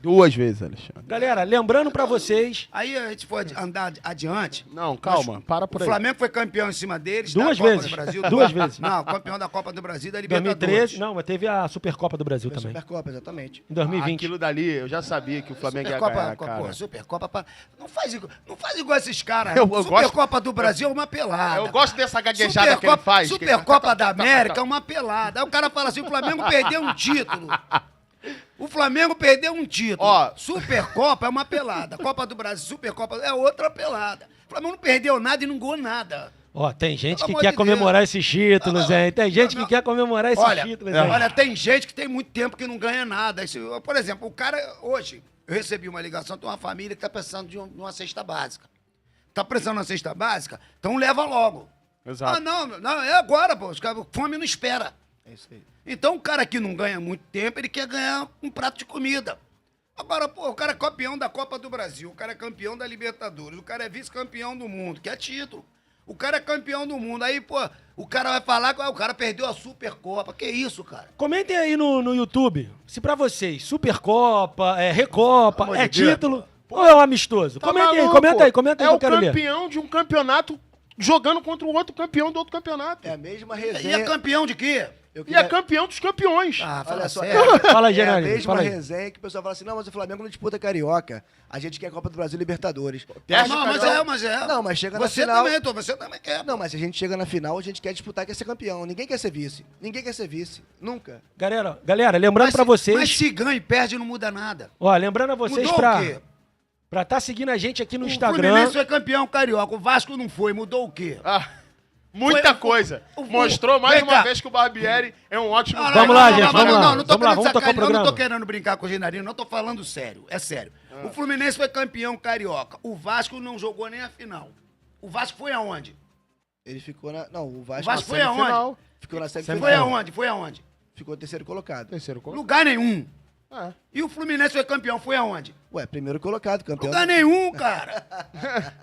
2 vezes, Alexandre. Galera, lembrando pra vocês, Aí a gente foi andar adiante. Não, calma, para por O aí. Flamengo foi campeão em cima deles. Duas da Copa vezes. do Brasil. Duas vezes. Não, campeão da Copa do Brasil e da Libertadores. 2013, não, mas teve a Supercopa do Brasil Foi também. Supercopa, exatamente. Em 2020. Aquilo dali, eu já sabia que o Flamengo ia ganhar, cara. Supercopa. Não faz igual esses caras. Eu gosto- Supercopa do Brasil é uma pelada. Eu gosto dessa gaguejada que ele faz. Supercopa da América é uma pelada. Aí o cara fala assim, o Flamengo perdeu um título. O Flamengo perdeu um título. Ó. Supercopa é uma pelada. Copa do Brasil, Supercopa é outra pelada. O Flamengo não perdeu nada e não ganhou nada. Ó, tem gente Pelo que amor quer de comemorar Deus. esses títulos, hein? Tem gente que Não. quer comemorar esses títulos, hein? Olha, tem gente que tem muito tempo que não ganha nada. Por exemplo, o cara, hoje, eu recebi uma ligação de uma família que está precisando de uma cesta básica. Está precisando de uma cesta básica? Então leva logo. Exato. Ah, não, é agora, pô. Os caras, fome não espera. É isso aí. Então o cara que não ganha muito tempo, ele quer ganhar um prato de comida. Agora, pô, o cara é campeão da Copa do Brasil, o cara é campeão da Libertadores, o cara é vice-campeão do mundo, que é título. O cara é campeão do mundo. Aí, pô, o cara vai falar que o cara perdeu a Supercopa. Que isso, cara? Comentem aí no YouTube se pra vocês Supercopa, Recopa, Pelo é amor de Deus. título ou é um amistoso? Tá Comenta aí, maluco? comenta aí que É eu o quero ler. campeão de um campeonato jogando contra o outro campeão do outro campeonato. É a mesma E resenha. é campeão de quê? Eu E queria- é campeão dos campeões. Ah, fala Olha só, sério. Fala aí, é a Genari, mesma fala aí. resenha que o pessoal fala assim, não, mas o Flamengo não disputa Carioca. A gente quer Copa do Brasil e Libertadores. Teste, Não, mas é. Não, mas chega na Você final... também, você também quer. Não, mas se a gente chega na final, a gente quer disputar, quer ser campeão. Ninguém quer ser vice. Ninguém quer ser vice. Nunca. Galera, lembrando pra Mas vocês, se ganha e perde, não muda nada. ó, lembrando a vocês Mudou o quê? pra tá seguindo a gente aqui no O Instagram. Fluminense foi campeão carioca, o Vasco não foi. Mudou o quê? Ah, muita Foi- coisa. o- Mostrou mais vem uma cá. vez que o Barbieri é um ótimo... Ah, Vamos lá, gente, vamos lá. Não, tô Vamos lá, querendo vamos tocar o sacanear, eu não programa. tô querendo brincar com o Genarino, não tô falando sério, é sério. O Fluminense foi campeão carioca, o Vasco não jogou nem a final. O Vasco foi aonde? Ele ficou na... Não, o Vasco... O Vasco foi semifinal. aonde? Ficou na semifinal. Foi aonde? Foi aonde? Ficou terceiro colocado. Terceiro gol. Lugar nenhum. É. E o Fluminense foi campeão, foi aonde? Ué, primeiro colocado, campeão. Lugar nenhum, cara.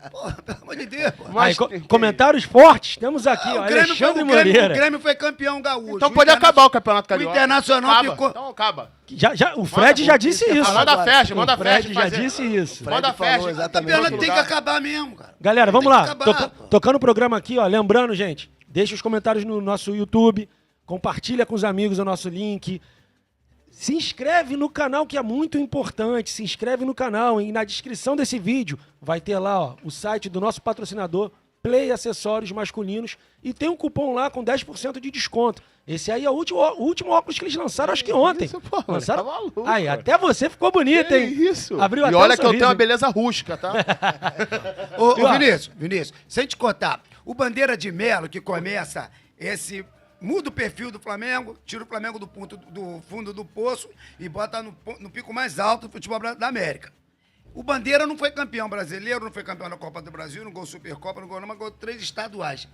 Porra, pelo amor de Deus. Pô. Aí, comentários fortes, temos aqui, ó, O Grêmio Alexandre o Moreira. Grêmio foi campeão gaúcho. Então pode acabar o Campeonato O Carioca. Internacional Acaba. ficou... Então acaba. O Fred já disse isso. Manda a festa, manda a O Fred festa. já fazer. disse isso. Fred Manda a falou festa. O exatamente. campeonato tem que lugar. acabar mesmo, cara. Galera, vamos Tem lá. que acabar, pô. Tocando o programa aqui, ó. Lembrando, gente, deixa os comentários no nosso YouTube. Compartilha com os amigos o nosso link. Se inscreve no canal, que é muito importante. Se inscreve no canal. E na descrição desse vídeo vai ter lá, ó, o site do nosso patrocinador, Play Acessórios Masculinos. E tem um cupom lá com 10% de desconto. Esse aí é o último óculos que eles lançaram, acho que ontem. Isso, pô, Lançaram? tá maluco, Aí, cara. até você ficou bonito, Que hein? isso? Abriu E até olha um que eu tenho sorriso, uma hein? beleza rústica, tá? Ô, E, ó, Vinícius, sem te cortar, o Bandeira de Melo, que começa esse... Muda o perfil do Flamengo, tira o Flamengo do fundo do poço e bota no pico mais alto do futebol da América. O Bandeira não foi campeão brasileiro, não foi campeão da Copa do Brasil, não ganhou Supercopa, não ganhou nada, mas ganhou 3 estaduais.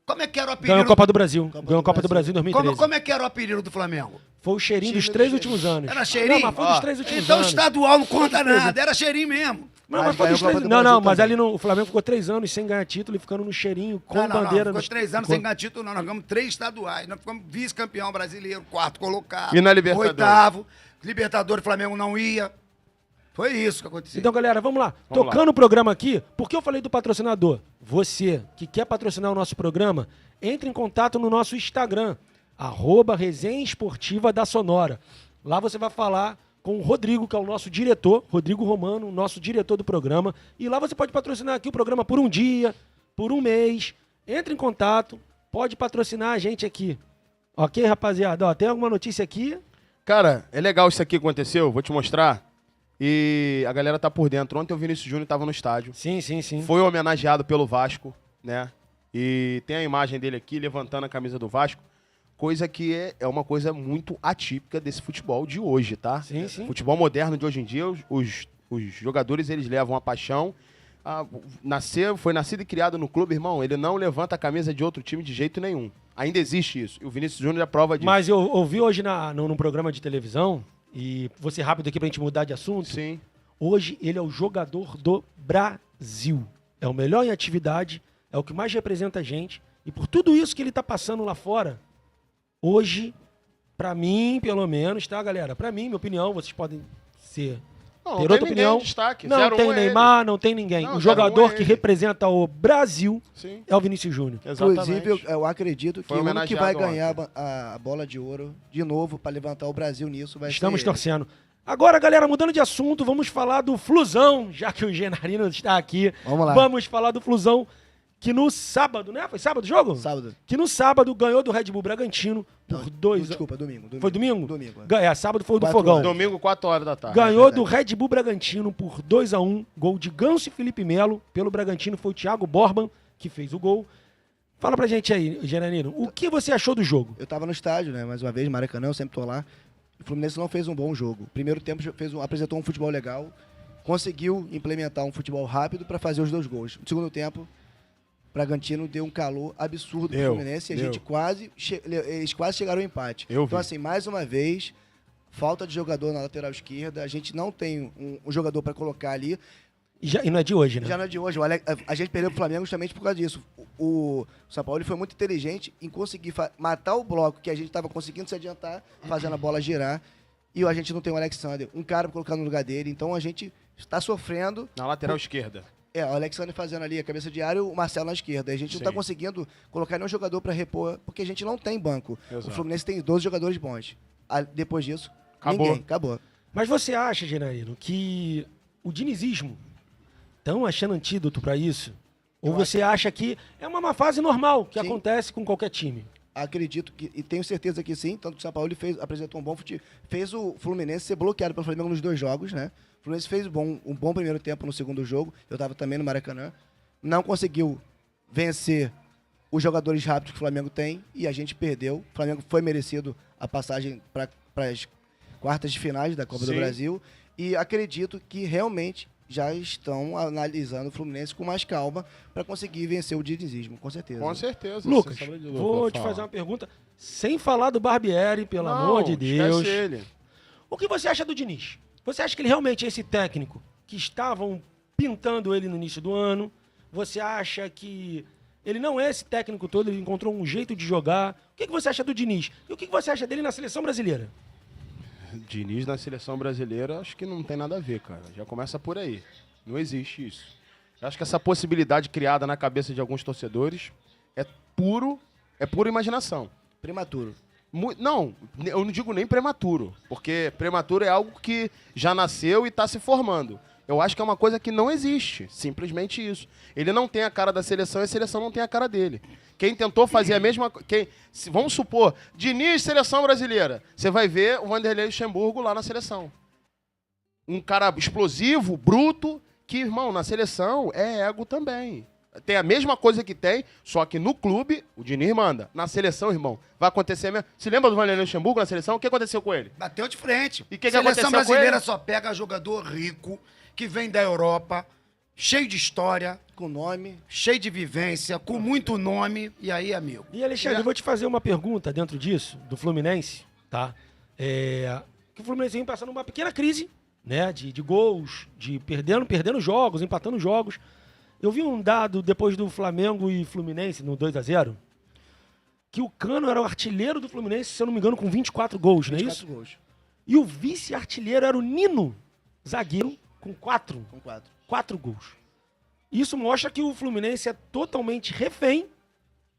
Como é que era o apelido? Ganhou a Copa do Brasil. Ganhou a Copa do Brasil em 2013. Como é que era o apelido do Flamengo? Foi o cheirinho dos Time 3 do últimos anos. Era cheirinho? Não, mas foi dos 3 últimos Então anos. estadual não conta nada, era cheirinho mesmo. Não, Mas mas foi ganhou dos a Copa 3... do Não, Brasil mas também. ali o Flamengo ficou 3 anos sem ganhar título e ficando no cheirinho com bandeira. Ficou nos- 3 anos com- sem ganhar título, não. Nós ganhamos 3 estaduais. Nós ficamos vice-campeão brasileiro, 4º colocado. E na Libertadores? 8º. Libertadores, Flamengo não ia. Foi isso que aconteceu. Então, galera, vamos lá. Vamos Tocando lá. o programa aqui, por que eu falei do patrocinador? Você que quer patrocinar o nosso programa, entre em contato no nosso Instagram, @Resenha Esportiva da Sonora. Lá você vai falar com o Rodrigo, que é o nosso diretor, Rodrigo Romano, o nosso diretor do programa. E lá você pode patrocinar aqui o programa por um dia, por um mês. Entre em contato, pode patrocinar a gente aqui. Ok, rapaziada? Ó, tem alguma notícia aqui? Cara, é legal isso aqui que aconteceu, vou te mostrar. E a galera tá por dentro. Ontem o Vinícius Júnior tava no estádio. Sim, sim, sim. Foi homenageado pelo Vasco, né? E tem a imagem dele aqui levantando a camisa do Vasco. Coisa que é uma coisa muito atípica desse futebol de hoje, tá? Sim, sim. Futebol moderno de hoje em dia, os jogadores, eles levam a paixão. Foi nascido e criado no clube, irmão. Ele não levanta a camisa de outro time de jeito nenhum. Ainda existe isso. E o Vinícius Júnior é prova disso. Mas eu ouvi hoje num programa de televisão, e vou ser rápido aqui pra gente mudar de assunto. Sim. Hoje ele é o jogador do Brasil. É o melhor em atividade, é o que mais representa a gente. E por tudo isso que ele tá passando lá fora, hoje, pra mim, pelo menos, tá, galera? Pra mim, minha opinião, vocês podem ser Não, Ter tem outra ninguém opinião? em destaque. Não 0-1 tem é Neymar, não tem ninguém. Não, O 0-1 jogador é que ele. representa o Brasil Sim, é o Vinícius Júnior. exatamente. Inclusive, eu acredito que Foi o único que vai homenageado ganhar ontem. a bola de ouro de novo para levantar o Brasil nisso vai Estamos ser ele. torcendo. Agora, galera, mudando de assunto, vamos falar do Flusão, já que o Genarino está aqui. Vamos lá. Vamos falar do Flusão, que no sábado, né? Foi sábado o jogo? Sábado. Que no sábado ganhou do Red Bull Bragantino por Não, 2 Desculpa, domingo. Foi domingo? Domingo. Sábado foi o do 4 Fogão. horas. Domingo, 4 horas da tarde. Ganhou É do verdade. Red Bull Bragantino por 2-1. Gol de Ganso e Felipe Melo. Pelo Bragantino foi o Thiago Borban que fez o gol. Fala pra gente aí, Genarino, o que você achou do jogo? Eu tava no estádio, né? Mais uma vez, Maracanã, eu sempre tô lá. O Fluminense não fez um bom jogo. Primeiro tempo apresentou um futebol legal, conseguiu implementar um futebol rápido para fazer os 2 gols. No segundo tempo, o Bragantino deu um calor absurdo pro Deu, Fluminense e a deu. gente eles quase chegaram ao empate. Eu Então, vi. assim, mais uma vez, falta de jogador na lateral esquerda. A gente não tem um jogador para colocar ali. E não é de hoje, né? Já não é de hoje. A gente perdeu pro Flamengo justamente por causa disso. O São Paulo foi muito inteligente em conseguir matar o bloco que a gente estava conseguindo se adiantar, fazendo a bola girar. E a gente não tem o Alexander, um cara pra colocar no lugar dele. Então a gente está sofrendo. Na lateral esquerda. O Alexander fazendo ali a cabeça de área e o Marcelo na esquerda. A gente não está Sim. conseguindo colocar nenhum jogador para repor, porque a gente não tem banco. Exato. O Fluminense tem 12 jogadores bons. Depois disso, Acabou. ninguém. Acabou. Mas você acha, Genarino, que o dinizismo estão achando antídoto pra isso? Ou você acha que é uma fase normal que Sim. acontece com qualquer time? Acredito que, e tenho certeza que sim, tanto que o São Paulo apresentou um bom futebol, fez o Fluminense ser bloqueado pelo Flamengo nos 2 jogos, né? O Fluminense fez um bom primeiro tempo no segundo jogo, eu estava também no Maracanã, não conseguiu vencer os jogadores rápidos que o Flamengo tem e a gente perdeu. O Flamengo foi merecido a passagem para as quartas de finais da Copa do Sim. Brasil e acredito que realmente já estão analisando o Fluminense com mais calma para conseguir vencer o dinizismo, com certeza. Com certeza. Lucas, sem sombra de dúvida, vou te fala. fazer uma pergunta sem falar do Barbieri, pelo Não, amor de Deus. esquece ele. O que você acha do Diniz? Você acha que ele realmente é esse técnico que estavam pintando ele no início do ano? Você acha que ele não é esse técnico todo, ele encontrou um jeito de jogar? O que você acha do Diniz? E o que você acha dele na seleção brasileira? Diniz na seleção brasileira, acho que não tem nada a ver, cara. Já começa por aí. Não existe isso. Eu acho que essa possibilidade criada na cabeça de alguns torcedores é pura imaginação. Prematuro. Não, eu não digo nem prematuro, porque prematuro é algo que já nasceu e está se formando. Eu acho que é uma coisa que não existe, simplesmente isso. Ele não tem a cara da seleção e a seleção não tem a cara dele. Quem tentou fazer a mesma coisa... Vamos supor, Diniz, seleção brasileira. Você vai ver o Vanderlei Luxemburgo lá na seleção. Um cara explosivo, bruto, que, irmão, na seleção é ego também. Tem a mesma coisa que tem, só que no clube, o Diniz manda. Na seleção, irmão, vai acontecer mesmo. Se lembra do Vanderlei Luxemburgo na seleção? O que aconteceu com ele? Bateu de frente. E o que Seleção aconteceu com brasileira ele? só pega jogador rico, que vem da Europa, cheio de história, Com nome. cheio de vivência, com muito nome. E aí, amigo? E Alexandre, eu vou te fazer uma pergunta dentro disso, do Fluminense, tá? Que o Fluminense vem passando uma pequena crise, né? De gols, de perdendo jogos, empatando jogos. Eu vi um dado depois do Flamengo e Fluminense no 2-0, que o Cano era o artilheiro do Fluminense, se eu não me engano, com 24 gols, não é 24 isso? gols. E o vice-artilheiro era o Nino, zagueiro, com 4 Com 4. gols. Isso mostra que o Fluminense é totalmente refém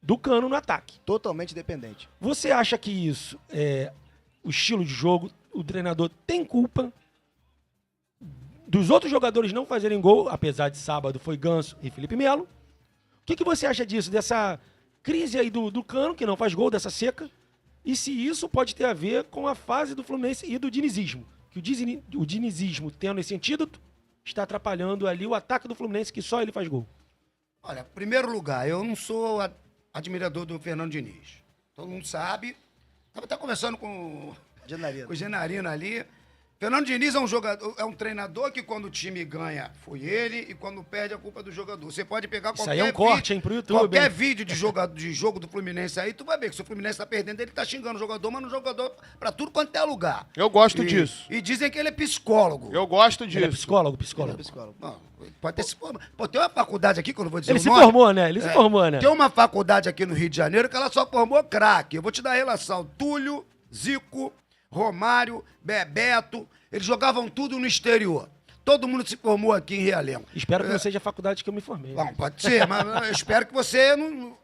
do Cano no ataque. Totalmente dependente. Você acha que isso é o estilo de jogo, o treinador tem culpa dos outros jogadores não fazerem gol, apesar de sábado foi Ganso e Felipe Melo? O que você acha disso, dessa crise aí do Cano, que não faz gol, dessa seca? E se isso pode ter a ver com a fase do Fluminense e do dinizismo? Que o dinizismo, tendo esse antídoto, está atrapalhando ali o ataque do Fluminense, que só ele faz gol. Olha, em primeiro lugar, eu não sou admirador do Fernando Diniz. Todo mundo sabe. Estava até conversando com o Genarino ali. Fernando Diniz é um jogador, é um treinador que quando o time ganha foi ele e quando perde a culpa é do jogador. Você pode pegar Isso qualquer aí é um corte, hein, pro YouTube, qualquer hein? vídeo de jogo do Fluminense aí, tu vai ver que se o Fluminense tá perdendo, ele tá xingando o jogador, mas no jogador pra tudo quanto é lugar. Eu gosto disso. E dizem que ele é psicólogo. Eu gosto Ele é disso. psicólogo. Não, pode ter se formado. Pô, tem uma faculdade aqui, que eu não vou dizer Ele o se nome. formou, né? Ele se formou, né? Tem uma faculdade aqui no Rio de Janeiro que ela só formou craque. Eu vou te dar a relação. Túlio, Zico, Romário, Bebeto, eles jogavam tudo no exterior. todo mundo se formou aqui em Realengo. Espero que não seja a faculdade que eu me formei. Bom, pode ser, mas eu espero que você não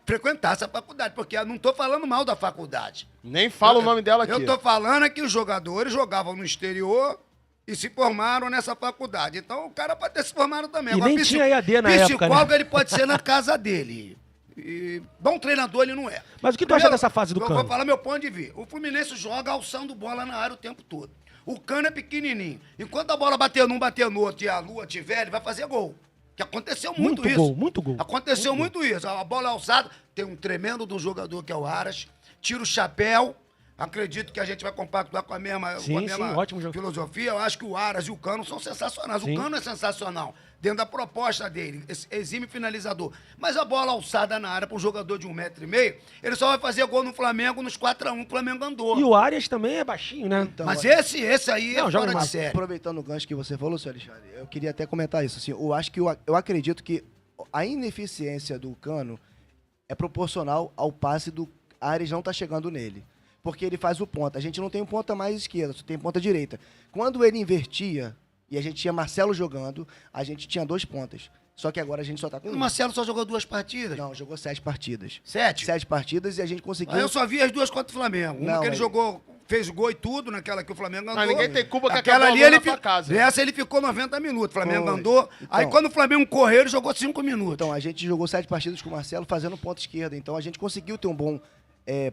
frequentasse a faculdade, porque eu não estou falando mal da faculdade. Nem fala o nome dela aqui. Eu estou falando é que os jogadores jogavam no exterior e se formaram nessa faculdade. Então o cara pode ter se formado também. E nem tinha EAD na época, né? Psicólogo ele pode ser na casa dele. E bom treinador ele não é. Mas o que tu acha dessa fase do Eu Cano? vou falar meu ponto de vista. O Fluminense joga alçando bola na área o tempo todo. O Cano é pequenininho. Enquanto a bola bater num, bater no outro e a lua tiver, ele vai fazer gol. Que aconteceu muito isso. Muito gol. Aconteceu muito isso. A bola é alçada, tem um tremendo de um jogador que é o Aras, tira o chapéu. Acredito que a gente vai compactuar com a mesma, ótimo jogo. filosofia. Eu acho que o Aras e o Cano são sensacionais. Sim. O Cano é sensacional, dentro da proposta dele, esse exime finalizador. Mas a bola alçada na área para um jogador de 1,5 m, ele só vai fazer gol no Flamengo nos 4-1. O Flamengo andou. E o Arias também é baixinho, né? Então, Mas esse aí Não, é joga fora de mais. série. Aproveitando o gancho que você falou, senhor Alexandre, eu queria até comentar isso. Assim, eu acredito que a ineficiência do Cano é proporcional ao passe do Ares não estar chegando nele. Porque ele faz o ponta. A gente não tem ponta mais esquerda, só tem ponta direita. Quando ele invertia, e a gente tinha Marcelo jogando, a gente tinha 2 pontas. Só que agora a gente só tá com O 1. Marcelo só jogou 2 partidas? Não, jogou 7 partidas. 7? 7 partidas e a gente conseguiu... Eu só vi as 2 contra o Flamengo. Uma Não, que ele mas- jogou, fez gol e tudo, naquela que o Flamengo andou. Mas ninguém tem culpa que aquela acabou ali a ele bola na tua casa. Nessa ele ficou 90 minutos. O Flamengo Foi. andou. Aí Então. quando o Flamengo correu, ele jogou 5 minutos. Então, a gente jogou 7 partidas com o Marcelo fazendo ponta esquerda. Então, a gente conseguiu ter um bom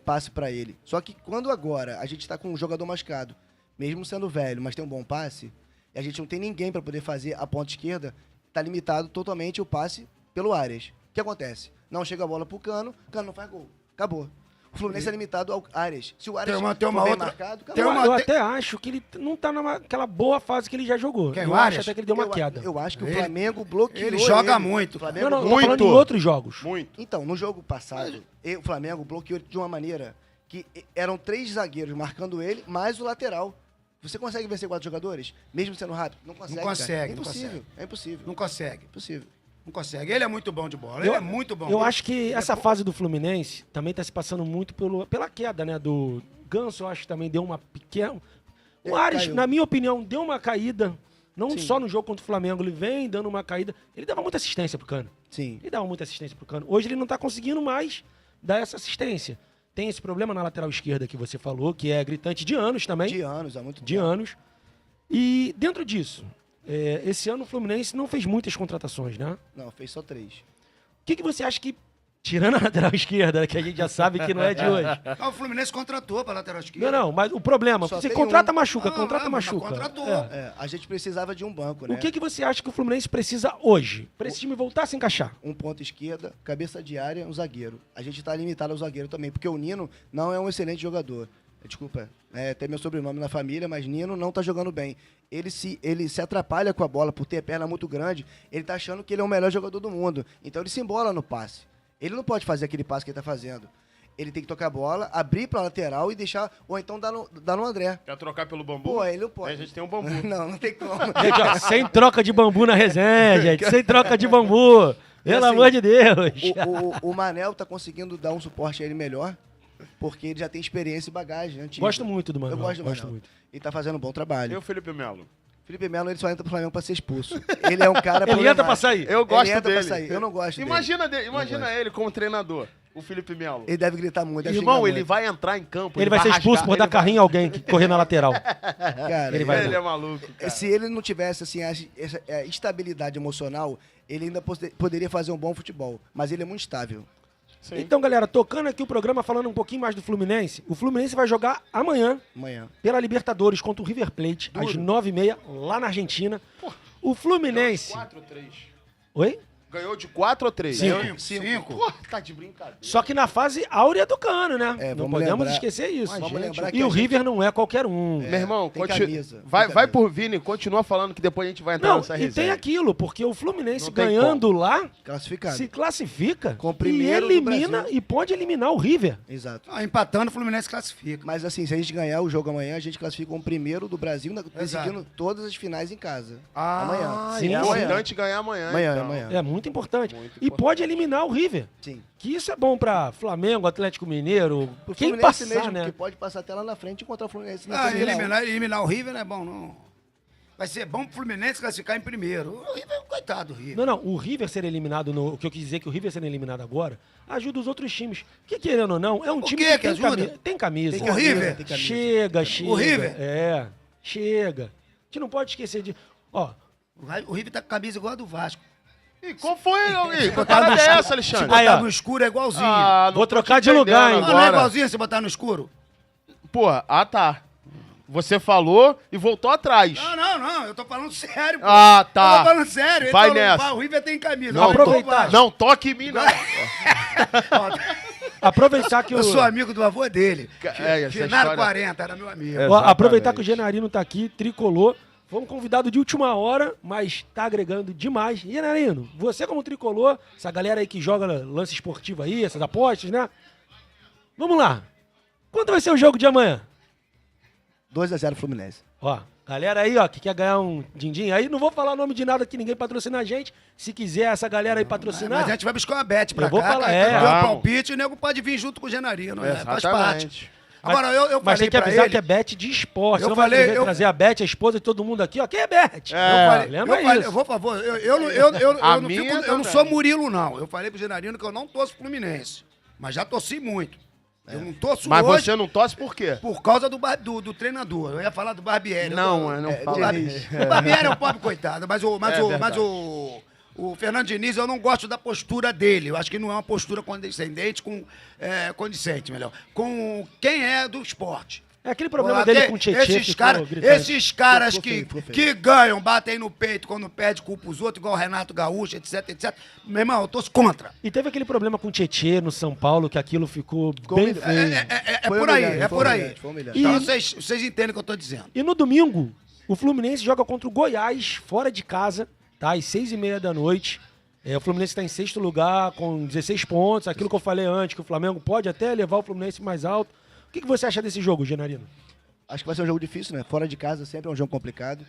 passe pra ele. Só que quando agora a gente tá com um jogador machucado, mesmo sendo velho, mas tem um bom passe, e a gente não tem ninguém pra poder fazer a ponta esquerda, tá limitado totalmente o passe pelo Arias. O que acontece? Não chega a bola pro Cano não faz gol. Acabou. O Fluminense é limitado ao Arias. Se o Arias Tem uma for bem outra- marcado, tem acabou. Eu até acho que ele não tá naquela boa fase que ele já jogou. Quem, Eu o acho Arias? até que ele deu uma queda. Eu acho que o Ele- Flamengo bloqueou ele joga muito. O Flamengo Não, tô Muito. falando em outros jogos. Muito. Então, no jogo passado, o Flamengo bloqueou de uma maneira que eram 3 zagueiros marcando ele, mais o lateral. Você consegue vencer 4 jogadores? Mesmo sendo rápido? Não consegue. Não cara. consegue, É não impossível. consegue. É impossível. Não consegue. Impossível. Não consegue. Ele é muito bom de bola. Ele é muito bom. Eu acho que essa fase do Fluminense também tá se passando muito pela queda, né? Do Ganso, eu acho que também deu uma pequena... O Ares, caiu. na minha opinião, deu uma caída. Não Sim. só no jogo contra o Flamengo, ele vem dando uma caída. Ele dava muita assistência pro Cano. Sim. Ele dava muita assistência pro Cano. Hoje ele não tá conseguindo mais dar essa assistência. Tem esse problema na lateral esquerda que você falou, que é gritante de anos também. De anos, há muito De tempo. anos. E dentro disso, esse ano o Fluminense não fez muitas contratações, né? Não, fez só 3. O que você acha que, tirando a lateral esquerda, que a gente já sabe que não é de hoje. Ah, o Fluminense contratou para lateral esquerda. Não, mas o problema, Só você tem contrata, um. machuca, Ah, contrata, mas machuca. contratou. A gente precisava de um banco, né? O que você acha que o Fluminense precisa hoje? Para esse time voltar a se encaixar? Um ponto esquerda, cabeça de área, um zagueiro. A gente tá limitado ao zagueiro também, porque o Nino não é um excelente jogador. Desculpa, tem meu sobrenome na família, mas Nino não tá jogando bem. Ele se atrapalha com a bola por ter a perna muito grande, ele tá achando que ele é o melhor jogador do mundo. Então ele se embola no passe. Ele não pode fazer aquele passe que ele tá fazendo. Ele tem que tocar a bola, abrir pra lateral e deixar, ou então dar no André. Quer trocar pelo bambu? Pô, ele não pode. Aí a gente tem um bambu. Não tem como. Gente, ó, sem troca de bambu na resenha, gente. Sem troca de bambu. Pelo assim, amor de Deus. O Manel tá conseguindo dar um suporte a ele melhor, porque ele já tem experiência e bagagem antiga. Gosto muito do Manuel. Eu gosto do Manel. muito. Ele tá fazendo um bom trabalho. E o Felipe Melo? Felipe Melo, ele só entra pro Flamengo pra ser expulso. Ele é um cara Ele entra pra problemático. sair. Eu gosto Ele entra dele. pra sair. Eu não gosto dele. Imagina gosto. ele como treinador, o Felipe Melo. Ele deve gritar muito, deve Irmão, xingar ele muito. vai entrar em campo. Ele vai ser expulso por dar carrinho a alguém que correr na lateral. Cara, Ele vai Ele dar. é maluco, cara. se ele não tivesse assim, essa estabilidade emocional, ele ainda poderia fazer um bom futebol. Mas ele é muito estável. Sim. Então, galera, tocando aqui o programa, falando um pouquinho mais do Fluminense, o Fluminense vai jogar amanhã Amanhã. pela Libertadores contra o River Plate, às 9h30, lá na Argentina. O Fluminense... 4 ou 3? Oi? Ganhou de 4 ou 3? Cinco. Pô, tá de brincadeira. Só que na fase áurea do Cano, né? Não vamos podemos lembrar- esquecer isso. Vamos lembrar que E a o gente- River não é qualquer um. Meu irmão, tem camisa, vai tem camisa. por Vini, continua falando que depois a gente vai entrar Não, nessa e resenha. tem aquilo, porque o Fluminense Não tem ganhando lá, Classificado. se classifica Com o e primeiro do elimina Brasil. e pode eliminar o River. Exato. Ah, empatando, o Fluminense classifica. Mas assim, se a gente ganhar o jogo amanhã, a gente classifica como primeiro do Brasil, decidindo todas as finais em casa. Amanhã. Sim, é sim. importante ganhar amanhã. Amanhã, então. amanhã. É muito importante. Muito E importante. pode eliminar o River. Sim. Que isso é bom pra Flamengo, Atlético Mineiro, O quem Fluminense passar, mesmo, né? que pode passar até lá na frente e encontrar o Fluminense na Ah, semifinal. eliminar o River não é bom, não. vai ser bom pro Fluminense classificar em primeiro. O River, coitado do River. Não, o River ser eliminado, o que eu quis dizer que o River ser eliminado agora, ajuda os outros times. Que querendo ou não, é um Por time que tem ajuda? camisa. Tem camisa. O River? Tem camisa. Chega. O River? Chega. A gente não pode esquecer de... Ó, O River tá com camisa igual a do Vasco. Ih, qual foi, Ih? Que botar cara no é escuro- essa, Alexandre? Se botar Aí, ó. no escuro é igualzinho. Não Vou tô trocar te de lugar, entendendo hein? Não é agora. igualzinho se botar no escuro? Porra, tá. Você falou e voltou atrás. Não, eu tô falando sério, pô. Ah, tá. Eu tô falando sério. Vai Ele falou, nessa. O River tem camisa. Não, aproveitar. Não toque em mim, não. aproveitar que Eu sou amigo do avô dele. Essa Finado história- 40, era meu amigo. É. Ó, aproveitar Exatamente. que o Genarino tá aqui, tricolor. Foi um convidado de última hora, mas tá agregando demais. E, Genarino, você como tricolor, essa galera aí que joga lance esportivo aí, essas apostas, né? Vamos lá. Quanto vai ser o jogo de amanhã? 2-0 Fluminense. Ó, galera aí, ó, que quer ganhar um din-din. Aí não vou falar o nome de nada que ninguém patrocina a gente. Se quiser essa galera aí patrocinar... Mas a gente vai buscar uma bet pra Eu vou cá. falar, Ver o Vamos. palpite e o nego pode vir junto com o Genarino. Né? Faz parte. Exatamente. Agora, eu Mas falei tem que pra avisar ele... que é bet de esporte. Eu Você não vai falei- trazer, eu- trazer a Bet, a esposa de todo mundo aqui, ó. Quem é Bet? Lembra isso. Por favor, eu A não minha fico- eu não também. sou Murilo, não. Eu falei pro Genarino que eu não torço pro Fluminense. Mas já torci muito. Eu não torço Mas hoje você não torce por quê? por causa do treinador. Eu ia falar do Barbieri. Não fala Diniz. isso. O Barbieri é um pobre coitado, mas verdade. o Fernando Diniz, eu não gosto da postura dele. Eu acho que não é uma postura condescendente, condicente, melhor. Com quem é do esporte. É aquele problema dele com o Tietchan. Esses caras Ficou feio, ficou feio. que ganham, batem no peito quando pede culpa os outros, igual o Renato Gaúcho, etc. Meu irmão, eu torço contra. E teve aquele problema com o Tietchan no São Paulo, que aquilo ficou bem humilhante. feio. É Foi por aí, humilhante, é foi por aí. humilhante, foi humilhante. Então E- vocês entendem o que eu tô dizendo. E no domingo, o Fluminense joga contra o Goiás, fora de casa, tá? Às 6h30 da noite. O Fluminense está em sexto lugar, com 16 pontos. Aquilo que eu falei antes, que o Flamengo pode até levar o Fluminense mais alto. O que você acha desse jogo, Genarino? Acho que vai ser um jogo difícil, né? Fora de casa sempre é um jogo complicado.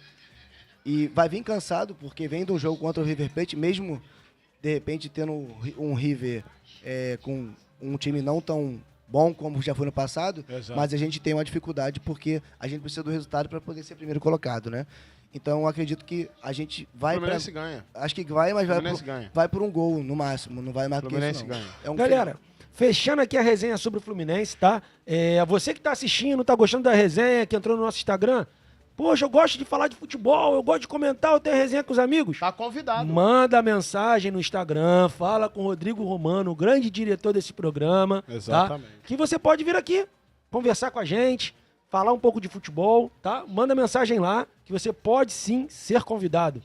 E vai vir cansado, porque vem de um jogo contra o River Plate, mesmo de repente tendo um River com um time não tão bom como já foi no passado, Exato. mas a gente tem uma dificuldade porque a gente precisa do resultado para poder ser primeiro colocado, né? Então eu acredito que a gente vai O para Fluminense ganha. acho que vai, mas Fluminense ganha. vai por um gol no máximo, não vai mais do que Fluminense isso não. ganha. É um Galera, fechando aqui a resenha sobre o Fluminense, tá? Você que tá assistindo, tá gostando da resenha, que entrou no nosso Instagram, poxa, eu gosto de falar de futebol, eu gosto de comentar, eu tenho resenha com os amigos. Tá convidado. Manda mensagem no Instagram, fala com o Rodrigo Romano, o grande diretor desse programa. Exatamente. Tá? Que você pode vir aqui, conversar com a gente, falar um pouco de futebol, tá? Manda mensagem lá, que você pode sim ser convidado.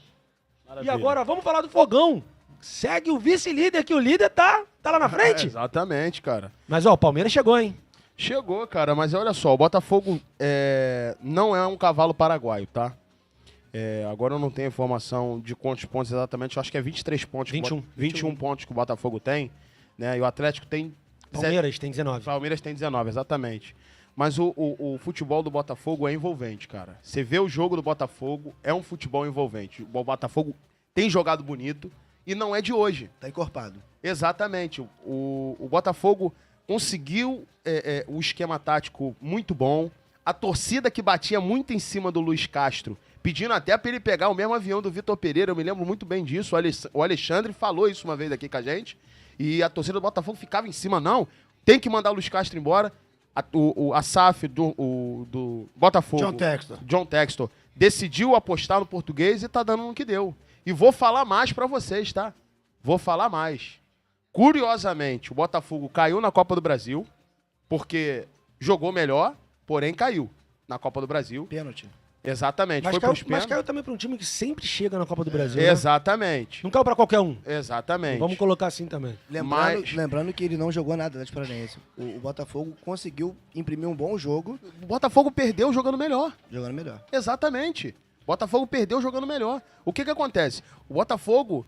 Maravilha. E agora, vamos falar do Fogão. Segue o vice-líder, que o líder tá lá na frente. Exatamente, cara. Mas, ó, o Palmeiras chegou, hein? Chegou, cara, mas olha só, o Botafogo não é um cavalo paraguaio, tá? Agora eu não tenho informação de quantos pontos exatamente, eu acho que é 23 pontos. 21. 21 pontos que o Botafogo tem, né? E o Atlético tem... Palmeiras tem 19. Palmeiras tem 19, exatamente. Mas o futebol do Botafogo é envolvente, cara. Você vê o jogo do Botafogo, é um futebol envolvente. O Botafogo tem jogado bonito e não é de hoje. Tá encorpado. Exatamente. O Botafogo conseguiu o esquema tático muito bom. A torcida que batia muito em cima do Luiz Castro, pedindo até para ele pegar o mesmo avião do Vitor Pereira. Eu me lembro muito bem disso. O Alexandre falou isso uma vez aqui com a gente. E a torcida do Botafogo ficava em cima. Não, tem que mandar o Luiz Castro embora. A SAF do Botafogo, John Textor, decidiu apostar no português e tá dando no que deu. E vou falar mais para vocês, tá? Vou falar mais. Curiosamente, o Botafogo caiu na Copa do Brasil, porque jogou melhor, porém caiu na Copa do Brasil. Pênalti. Exatamente. Mas Foi caiu, pros mas pênaltis. caiu também para um time que sempre chega na Copa do Brasil. Né? Exatamente. Não caiu para qualquer um. Exatamente. Vamos colocar assim também. Lembrando que ele não jogou nada antes Paranaense. O Botafogo conseguiu imprimir um bom jogo O Botafogo perdeu jogando melhor. jogando melhor. Exatamente. O Botafogo perdeu jogando melhor. O que acontece? O Botafogo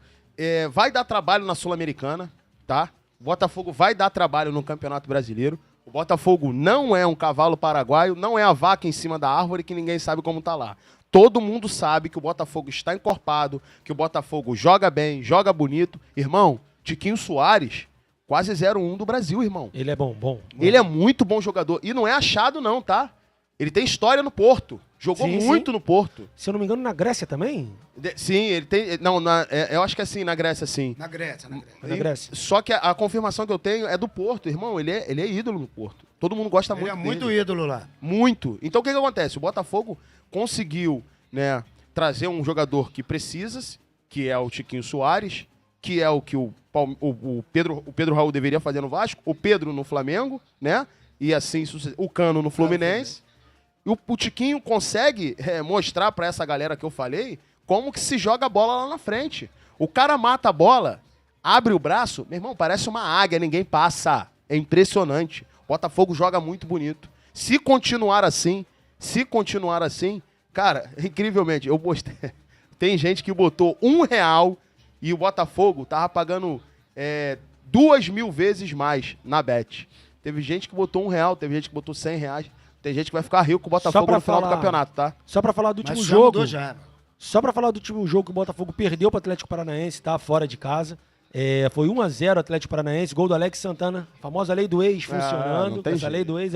vai dar trabalho na Sul-Americana, tá? O Botafogo vai dar trabalho no Campeonato Brasileiro. O Botafogo não é um cavalo paraguaio, não é a vaca em cima da árvore que ninguém sabe como tá lá. Todo mundo sabe que o Botafogo está encorpado, que o Botafogo joga bem, joga bonito. Irmão, Tiquinho Soares, quase 0-1 do Brasil, irmão. Ele é bom. Ele é muito bom jogador. E não é achado não, tá? Ele tem história no Porto. Jogou Sim, muito sim. no Porto. Se eu não me engano, na Grécia também? Sim, ele tem... Não, eu acho que é assim, na Grécia, sim. Na Grécia. Na Grécia. Só que a confirmação que eu tenho é do Porto, irmão. Ele é ídolo no Porto. Todo mundo gosta Ele muito é dele. muito ídolo lá. Muito. Então o que acontece? O Botafogo conseguiu, né, trazer um jogador que precisa, que é o Tiquinho Soares, que é o que o Pedro Raul deveria fazer no Vasco, o Pedro no Flamengo, né? E assim, o Cano no Fluminense. E o Tiquinho consegue mostrar pra essa galera que eu falei como que se joga a bola lá na frente. O cara mata a bola, abre o braço, meu irmão, parece uma águia, ninguém passa. É impressionante. O Botafogo joga muito bonito. Se continuar assim, cara, incrivelmente, eu postei. Tem gente que botou R$1 e o Botafogo tava pagando 2.000 vezes mais na Bet. Teve gente que botou R$1, teve gente que botou R$100. Tem gente que vai ficar rico com o Botafogo no final do campeonato, tá? Só pra falar do Mas último já jogo. mudou já. Só pra falar do último jogo que o Botafogo perdeu pro Atlético Paranaense, tá? Fora de casa. Foi 1-0 Atlético Paranaense, gol do Alex Santana, famosa lei do ex funcionando. não tem Essa jeito. lei do ex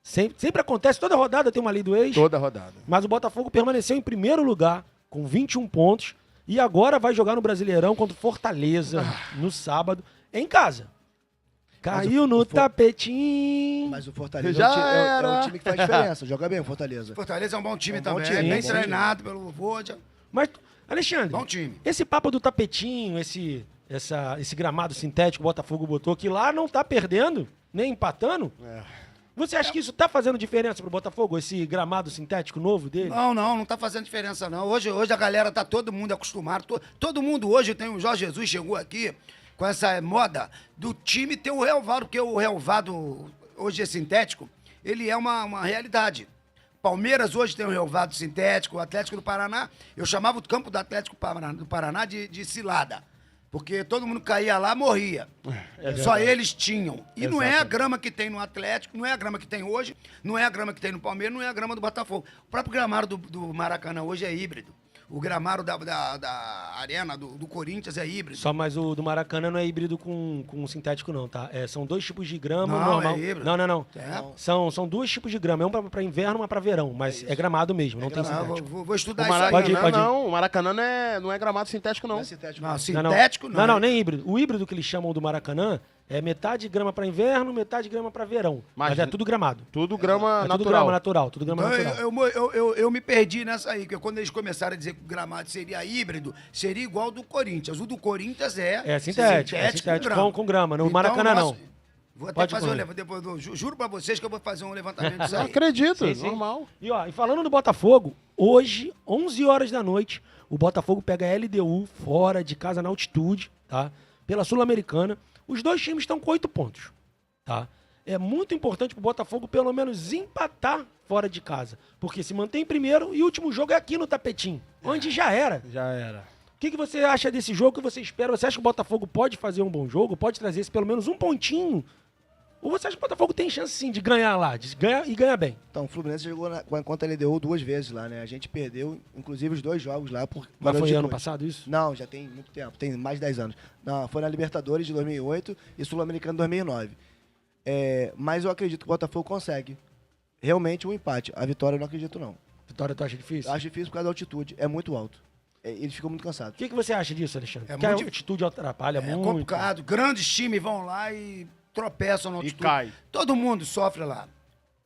sempre acontece, toda rodada tem uma lei do ex. Toda rodada. Mas o Botafogo permaneceu em primeiro lugar, com 21 pontos, e agora vai jogar no Brasileirão contra o Fortaleza, no sábado, em casa. Caiu no tapetinho. Mas o Fortaleza Já é o era. time que faz diferença. Joga bem o Fortaleza. Fortaleza é um bom time É um bom também. time, É bem é um bom treinado pelo Voja. Mas, Alexandre, Bom time. esse papo do tapetinho, esse gramado sintético que o Botafogo botou, que lá não tá perdendo, nem empatando, você acha que isso tá fazendo diferença pro Botafogo, esse gramado sintético novo dele? Não tá fazendo diferença não. Hoje a galera tá todo mundo acostumado. Todo mundo hoje tem o Jorge Jesus chegou aqui com essa moda do time ter o relvado, porque o relvado hoje é sintético, ele é uma realidade. Palmeiras hoje tem um relvado sintético, o Atlético do Paraná, eu chamava o campo do Atlético do Paraná de cilada. Porque todo mundo caía lá, morria. Só eles tinham. E não é a grama que tem no Atlético, não é a grama que tem hoje, não é a grama que tem no Palmeiras, não é a grama do Botafogo. O próprio gramado do Maracanã hoje é híbrido. O gramado da Arena do Corinthians é híbrido. Só mais o do Maracanã não é híbrido com sintético não, tá? São dois tipos de grama Não, normal. é híbrido. Não. É. São dois tipos de grama, um pra inverno, uma pra verão, mas é gramado mesmo, não tem sintético. Vou estudar O isso aí. Pode ir, pode ir. Não, o Maracanã não é gramado sintético, não. Não é sintético. Não, Não. sintético não. Não, nem híbrido. O híbrido que eles chamam do Maracanã é metade grama pra inverno, metade grama pra verão. Mas é tudo gramado. Tudo grama É tudo natural. grama natural, tudo grama Então, natural. eu me perdi nessa aí, porque quando eles começaram a dizer que o gramado seria híbrido, seria igual ao do Corinthians. O do Corinthians É sintético, com grama. No Maracanã, não. Vou até Pode fazer correr. depois, juro pra vocês que eu vou fazer um levantamento disso Eu aí. acredito, Sim, sim. normal. E falando do Botafogo, hoje, 11 horas da noite, o Botafogo pega a LDU fora de casa na altitude, tá? Pela Sul-Americana. Os dois times estão com 8 pontos, tá? É muito importante pro Botafogo pelo menos empatar fora de casa, porque se mantém em primeiro e o último jogo é aqui no Tapetinho, onde já era. Já era. O que você acha desse jogo? O que você espera? Você acha que o Botafogo pode fazer um bom jogo? Pode trazer esse pelo menos um pontinho? Ou você acha que o Botafogo tem chance sim de ganhar lá, de ganhar e ganhar bem? Então, o Fluminense jogou contra a LDU 2 vezes lá, né? A gente perdeu, inclusive, os 2 jogos lá. Mas foi ano passado isso? Não, já tem muito tempo, tem mais de 10 anos. Não, foi na Libertadores de 2008 e Sul-Americano de 2009. Mas eu acredito que o Botafogo consegue. Realmente um empate. A vitória eu não acredito, não. Vitória, tu acha difícil? Eu acho difícil por causa da altitude, é muito alto. Eles ficam muito cansados. O que você acha disso, Alexandre? É Porque a muito altitude atrapalha É muito. complicado. Grandes times vão lá e tropeçam no E altitude. cai. Todo mundo sofre lá.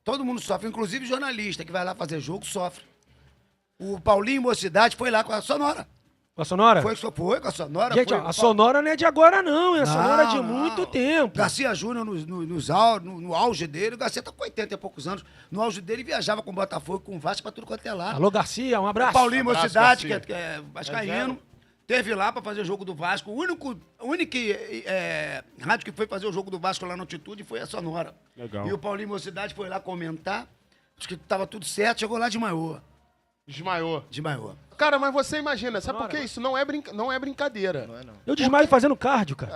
Todo mundo sofre, inclusive jornalista que vai lá fazer jogo sofre. O Paulinho Mocidade foi lá com a Sonora. Com a Sonora? Foi com a Sonora. Gente, foi, ó, a Sonora não é de agora, não. É a Sonora é de Não, muito não. tempo. Garcia Júnior no auge dele. O Garcia tá com 80 e poucos anos. No auge dele, viajava com o Botafogo, com o Vasco, pra tudo quanto é lá. Alô, Garcia, um abraço. Paulinho Abraço, Mocidade, Garcia. que é vascaíno, teve lá pra fazer o jogo do Vasco. O único rádio que foi fazer o jogo do Vasco lá na altitude foi a Sonora. Legal. E o Paulinho Mocidade foi lá comentar. Acho que tava tudo certo, chegou lá de maiô. Desmaiou. Cara, mas você imagina, sabe por que isso? Não é brincadeira. Não é, não. Eu desmaio fazendo cardio, cara.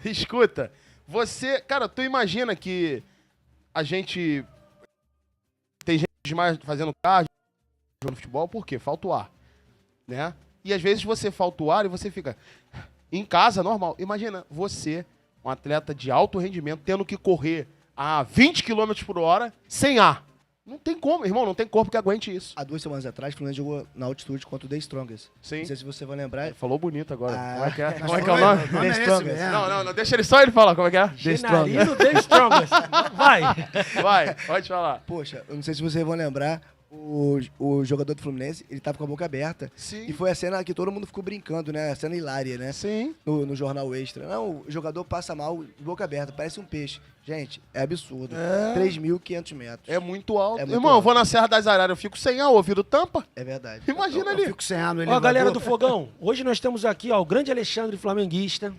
Escuta, você... Cara, tu imagina que a gente... Tem gente que desmaia fazendo cardio no futebol, por quê? Falta o ar, né? E às vezes você falta o ar e você fica em casa, normal. Imagina você, um atleta de alto rendimento, tendo que correr a 20 km por hora sem ar. Não tem como, irmão, não tem corpo que aguente isso. Há 2 semanas atrás, o Fluminense jogou na altitude contra o The Strongest. Sim. Não sei se você vai lembrar. Falou bonito agora. Ah, Como é que é? mas Como é que é o nome? nome é esse Strongest. mesmo. Não, deixa ele só ele falar, como é que é? Genarino The Strongest. Vai. Vai, pode falar. Poxa, eu não sei se vocês vão lembrar, o jogador do Fluminense, ele tava com a boca aberta. Sim. E foi a cena que todo mundo ficou brincando, né? A cena hilária, né? Sim. No Jornal Extra. Não, o jogador passa mal, de boca aberta, parece um peixe. Gente, é absurdo. 3.500 metros. É muito alto. É muito Irmão, eu alto. vou na Serra das Araras, eu fico sem ar, ouvido tampa. É verdade. Imagina Eu ali. fico sem ar no Ó, elevador. galera do Fogão, hoje nós temos aqui, ó, o grande Alexandre Flamenguista,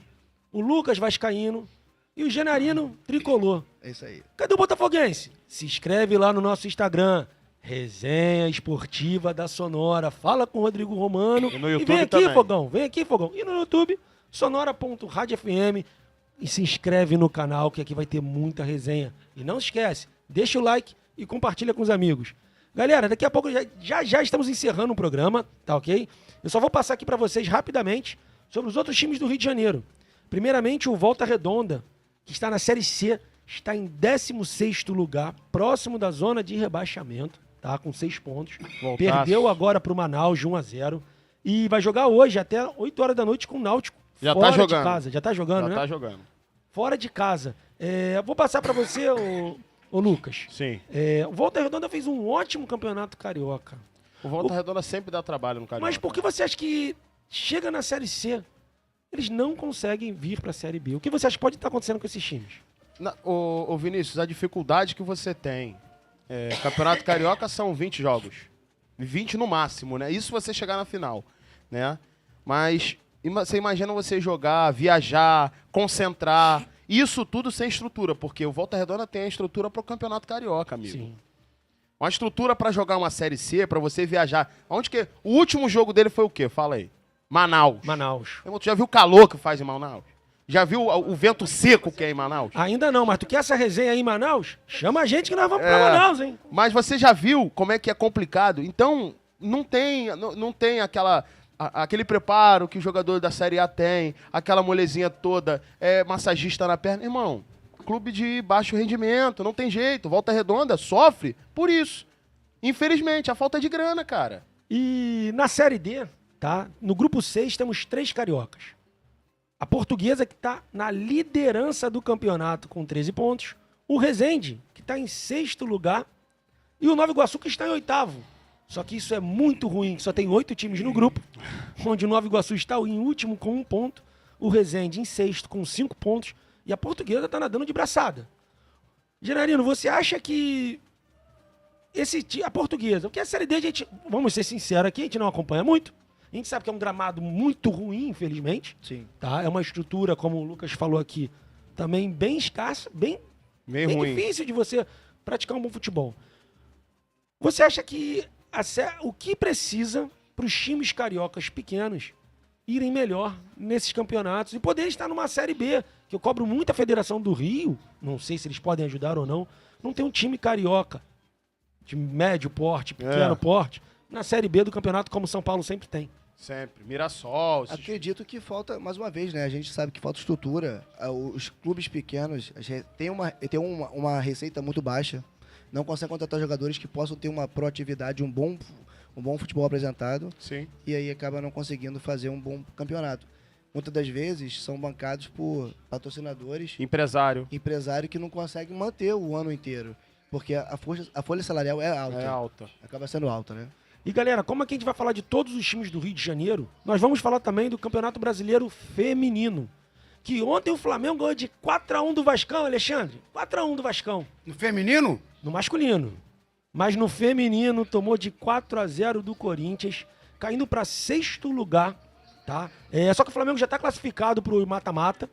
o Lucas Vascaíno e o Genarino Tricolor. É isso aí. Cadê o Botafoguense? Se inscreve lá no nosso Instagram, Resenha Esportiva da Sonora. Fala com o Rodrigo Romano. E no vem YouTube aqui, também. Fogão. Vem aqui, Fogão. E no YouTube, sonora.radiofm. E se inscreve no canal, que aqui vai ter muita resenha. E não esquece, deixa o like e compartilha com os amigos. Galera, daqui a pouco já estamos encerrando o programa, tá ok? Eu só vou passar aqui para vocês rapidamente sobre os outros times do Rio de Janeiro. Primeiramente, o Volta Redonda, que está na Série C, está em 16º lugar, próximo da zona de rebaixamento, tá? Com 6 pontos. Voltaço. Perdeu agora para o Manaus de 1-0. E vai jogar hoje, até 8 horas da noite, com o Náutico. Já fora tá jogando. de casa. Já tá jogando, Já né? tá jogando. Fora de casa. Vou passar para você, ô Lucas. Sim. O Volta Redonda fez um ótimo campeonato carioca. O Volta Redonda sempre dá trabalho no Carioca. Mas por que você acha que chega na Série C, eles não conseguem vir para a Série B? O que você acha que pode estar acontecendo com esses times? Ô Vinícius, a dificuldade que você tem. Campeonato Carioca são 20 jogos. 20 no máximo, né? Isso você chegar na final, né? Mas você imagina você jogar, viajar, concentrar, isso tudo sem estrutura, porque o Volta Redonda tem a estrutura para o Campeonato Carioca, amigo. Sim. Uma estrutura para jogar uma Série C, para você viajar. Onde que o último jogo dele foi o quê? Fala aí. Manaus. Manaus. Irmão, tu já viu o calor que faz em Manaus? Já viu o vento seco que é em Manaus? Ainda não, mas tu quer essa resenha aí em Manaus? Chama a gente que nós vamos pra Manaus, hein? Mas você já viu como é que é complicado? Então, não tem aquele preparo que o jogador da Série A tem, aquela molezinha toda, massagista na perna. Irmão, clube de baixo rendimento, não tem jeito. Volta Redonda sofre por isso. Infelizmente, a falta de grana, cara. E na Série D, tá? No grupo 6 temos 3 cariocas. A Portuguesa, que está na liderança do campeonato com 13 pontos. O Resende, que está em 6º lugar. E o Nova Iguaçu, que está em 8º. Só que isso é muito ruim, só tem 8 times no grupo, onde o Nova Iguaçu está em último com 1 ponto, o Resende em 6º com 5 pontos, e a Portuguesa está nadando de braçada. Genarino, você acha que a Portuguesa, porque a Série D, a gente, vamos ser sinceros aqui, a gente não acompanha muito, a gente sabe que é um gramado muito ruim, infelizmente, Sim. tá? É uma estrutura, como o Lucas falou aqui, também bem escassa, bem ruim. difícil de você praticar um bom futebol. Você acha que o que precisa para os times cariocas pequenos irem melhor nesses campeonatos e poderem estar numa Série B, que eu cobro muito a Federação do Rio, não sei se eles podem ajudar ou não tem um time carioca de médio porte, pequeno porte, na Série B do campeonato, como São Paulo sempre tem. Sempre. Mirassol. Acredito que falta, mais uma vez, né? A gente sabe que falta estrutura. Os clubes pequenos têm uma receita muito baixa. Não conseguem contratar jogadores que possam ter uma proatividade, um bom futebol apresentado. Sim. E aí acaba não conseguindo fazer um bom campeonato. Muitas das vezes são bancados por patrocinadores, Empresário. que não conseguem manter o ano inteiro. Porque a folha salarial é alta. É alta. Acaba sendo alta, né? E galera, como aqui a gente vai falar de todos os times do Rio de Janeiro, nós vamos falar também do Campeonato Brasileiro Feminino. Que ontem o Flamengo ganhou de 4-1 do Vascão, Alexandre. 4-1 do Vascão. No feminino? No masculino. Mas no feminino tomou de 4-0 do Corinthians, caindo para 6º lugar, tá? Só que o Flamengo já está classificado para o mata-mata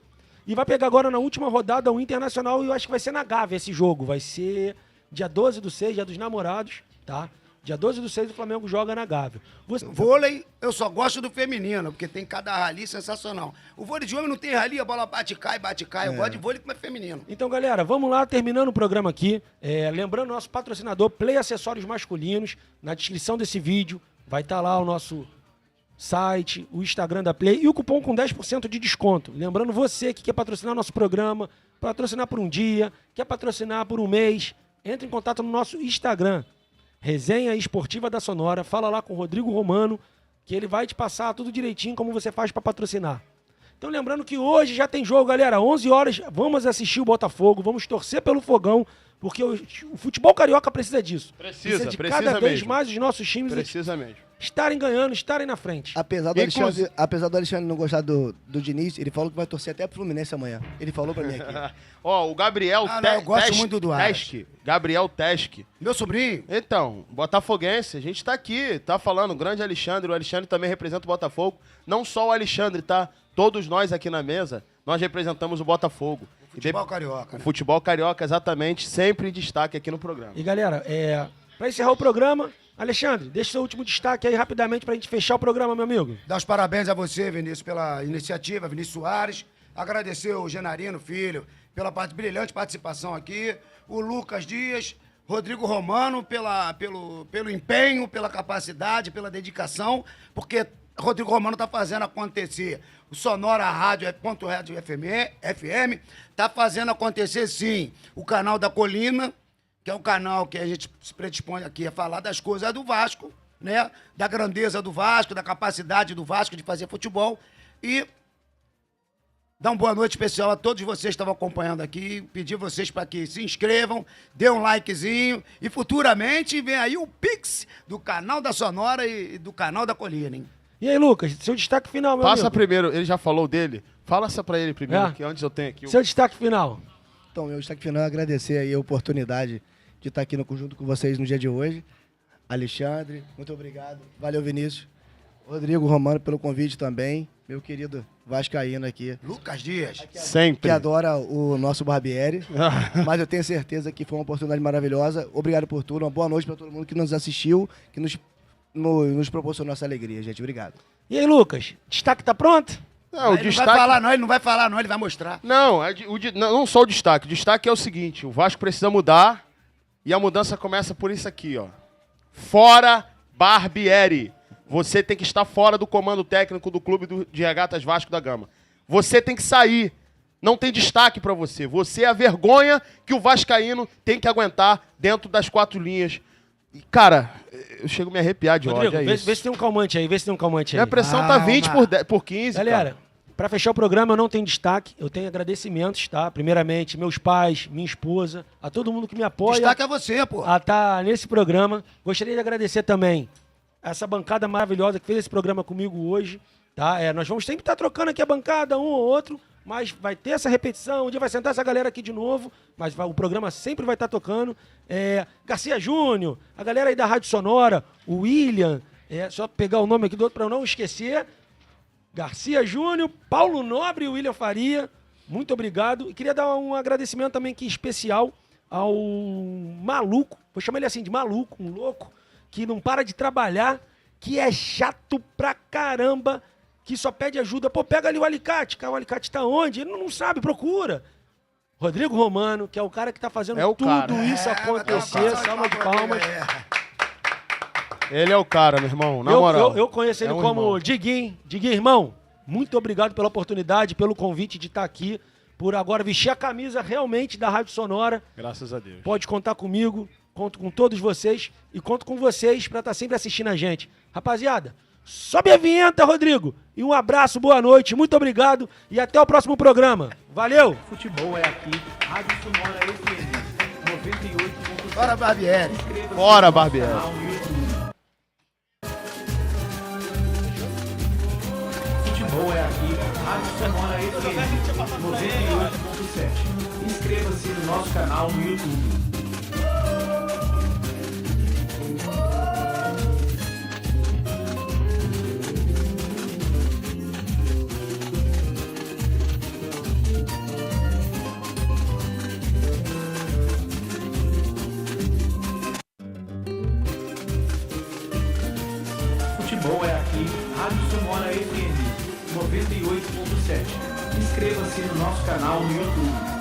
e vai pegar agora na última rodada o Internacional, e eu acho que vai ser na Gávea esse jogo. Vai ser dia 12/6, dia dos namorados, tá? Dia 12/6 o Flamengo joga na Gávea. Vôlei, eu só gosto do feminino, porque tem cada rali sensacional. O vôlei de homem não tem rali, a bola bate e cai. Eu gosto de vôlei como é feminino. Então, galera, vamos lá, terminando o programa aqui. Lembrando nosso patrocinador Play Acessórios Masculinos. Na descrição desse vídeo vai estar lá o nosso site, o Instagram da Play e o cupom com 10% de desconto. Lembrando você que quer patrocinar nosso programa, patrocinar por um dia, quer patrocinar por um mês, entre em contato no nosso Instagram, Resenha Esportiva da Sonora, fala lá com o Rodrigo Romano, que ele vai te passar tudo direitinho como você faz para patrocinar. Então lembrando que hoje já tem jogo, galera, 11 horas, vamos assistir o Botafogo, vamos torcer pelo Fogão, porque o futebol carioca precisa disso. Precisa de cada vez mais os nossos times estarem ganhando, estarem na frente. Apesar do Alexandre não gostar do Diniz, ele falou que vai torcer até pro Fluminense amanhã. Ele falou pra mim aqui. Ó, o Gabriel eu gosto muito do Aras. Gabriel Tesch. Meu sobrinho. Então, botafoguense, a gente tá aqui, tá falando, o grande Alexandre. O Alexandre também representa o Botafogo. Não só o Alexandre, tá? Todos nós aqui na mesa, nós representamos o Botafogo. Futebol carioca. O futebol carioca, exatamente, sempre em destaque aqui no programa. E galera, pra encerrar o programa, Alexandre, deixa o seu último destaque aí rapidamente pra gente fechar o programa, meu amigo. Dar os parabéns a você, Vinícius, pela iniciativa, Vinícius Soares. Agradecer o Genarino Filho pela brilhante participação aqui. O Lucas Dias, Rodrigo Romano pelo empenho, pela capacidade, pela dedicação, porque Rodrigo Romano está fazendo acontecer. O Sonora Rádio, Rádio FM, está fazendo acontecer, sim, o canal da Colina, que é o canal que a gente se predispõe aqui a falar das coisas do Vasco, né? Da grandeza do Vasco, da capacidade do Vasco de fazer futebol. E dar uma boa noite especial a todos vocês que estavam acompanhando aqui. Pedir vocês para que se inscrevam, dê um likezinho e futuramente vem aí o Pix do canal da Sonora e do canal da Colina, hein? E aí, Lucas, seu destaque final, meu amigo. Passa primeiro, ele já falou dele. Fala essa pra ele primeiro, que antes eu tenho aqui. Seu destaque final. Então, meu destaque final é agradecer aí a oportunidade de estar aqui junto com vocês no dia de hoje. Alexandre, muito obrigado. Valeu, Vinícius. Rodrigo Romano pelo convite também. Meu querido vascaíno aqui. Lucas Dias. Sempre. Que adora o nosso Barbieri. Mas eu tenho certeza que foi uma oportunidade maravilhosa. Obrigado por tudo. Uma boa noite para todo mundo que nos assistiu, que nos proporcionou essa alegria, gente. Obrigado. E aí, Lucas, destaque tá pronto? Não, Ele não vai falar, não, ele não vai falar, não, ele vai mostrar. Não, não só o destaque. O destaque é o seguinte: o Vasco precisa mudar e a mudança começa por isso aqui, ó. Fora Barbieri. Você tem que estar fora do comando técnico do clube de Regatas Vasco da Gama. Você tem que sair. Não tem destaque pra você. Você é a vergonha que o vascaíno tem que aguentar dentro das 4 linhas. E, cara, eu chego a me arrepiar de Rodrigo, ódio. Vê se tem um calmante aí, Minha pressão tá 20 por 15, galera, cara. Pra fechar o programa, eu não tenho destaque. Eu tenho agradecimentos, tá? Primeiramente, meus pais, minha esposa, a todo mundo que me apoia. Destaque é você, pô. A tá nesse programa. Gostaria de agradecer também essa bancada maravilhosa que fez esse programa comigo hoje, tá? Nós vamos sempre estar trocando aqui a bancada, um ou outro, mas vai ter essa repetição, um dia vai sentar essa galera aqui de novo, mas o programa sempre vai estar tocando. Garcia Júnior, a galera aí da Rádio Sonora, o William, só pegar o nome aqui do outro para eu não esquecer, Garcia Júnior, Paulo Nobre e William Faria, muito obrigado. E queria dar um agradecimento também aqui especial ao maluco, vou chamar ele assim de maluco, um louco, que não para de trabalhar, que é chato pra caramba, que só pede ajuda. Pô, pega ali o alicate. Cara, o alicate tá onde? Ele não sabe, procura. Rodrigo Romano, que é o cara que tá fazendo tudo isso acontecer. Salva de palmas. Ele é o cara, meu irmão, na moral. Eu conheço ele como Diguinho. Diguinho, irmão, muito obrigado pela oportunidade, pelo convite de estar aqui, por agora vestir a camisa realmente da Rádio Sonora. Graças a Deus. Pode contar comigo, conto com todos vocês e conto com vocês para estar sempre assistindo a gente. Rapaziada, sobe a vinheta, Rodrigo. E um abraço, boa noite, muito obrigado e até o próximo programa. Valeu! Futebol é aqui, Rádio Sonora FM 98.7. Fora Barbieri. Fora Barbieri. Futebol é aqui, Rádio Sonora FM 98.7. Inscreva-se no nosso canal no YouTube. Futebol é aqui, Rádio Sonora FM 98.7. Inscreva-se no nosso canal no YouTube.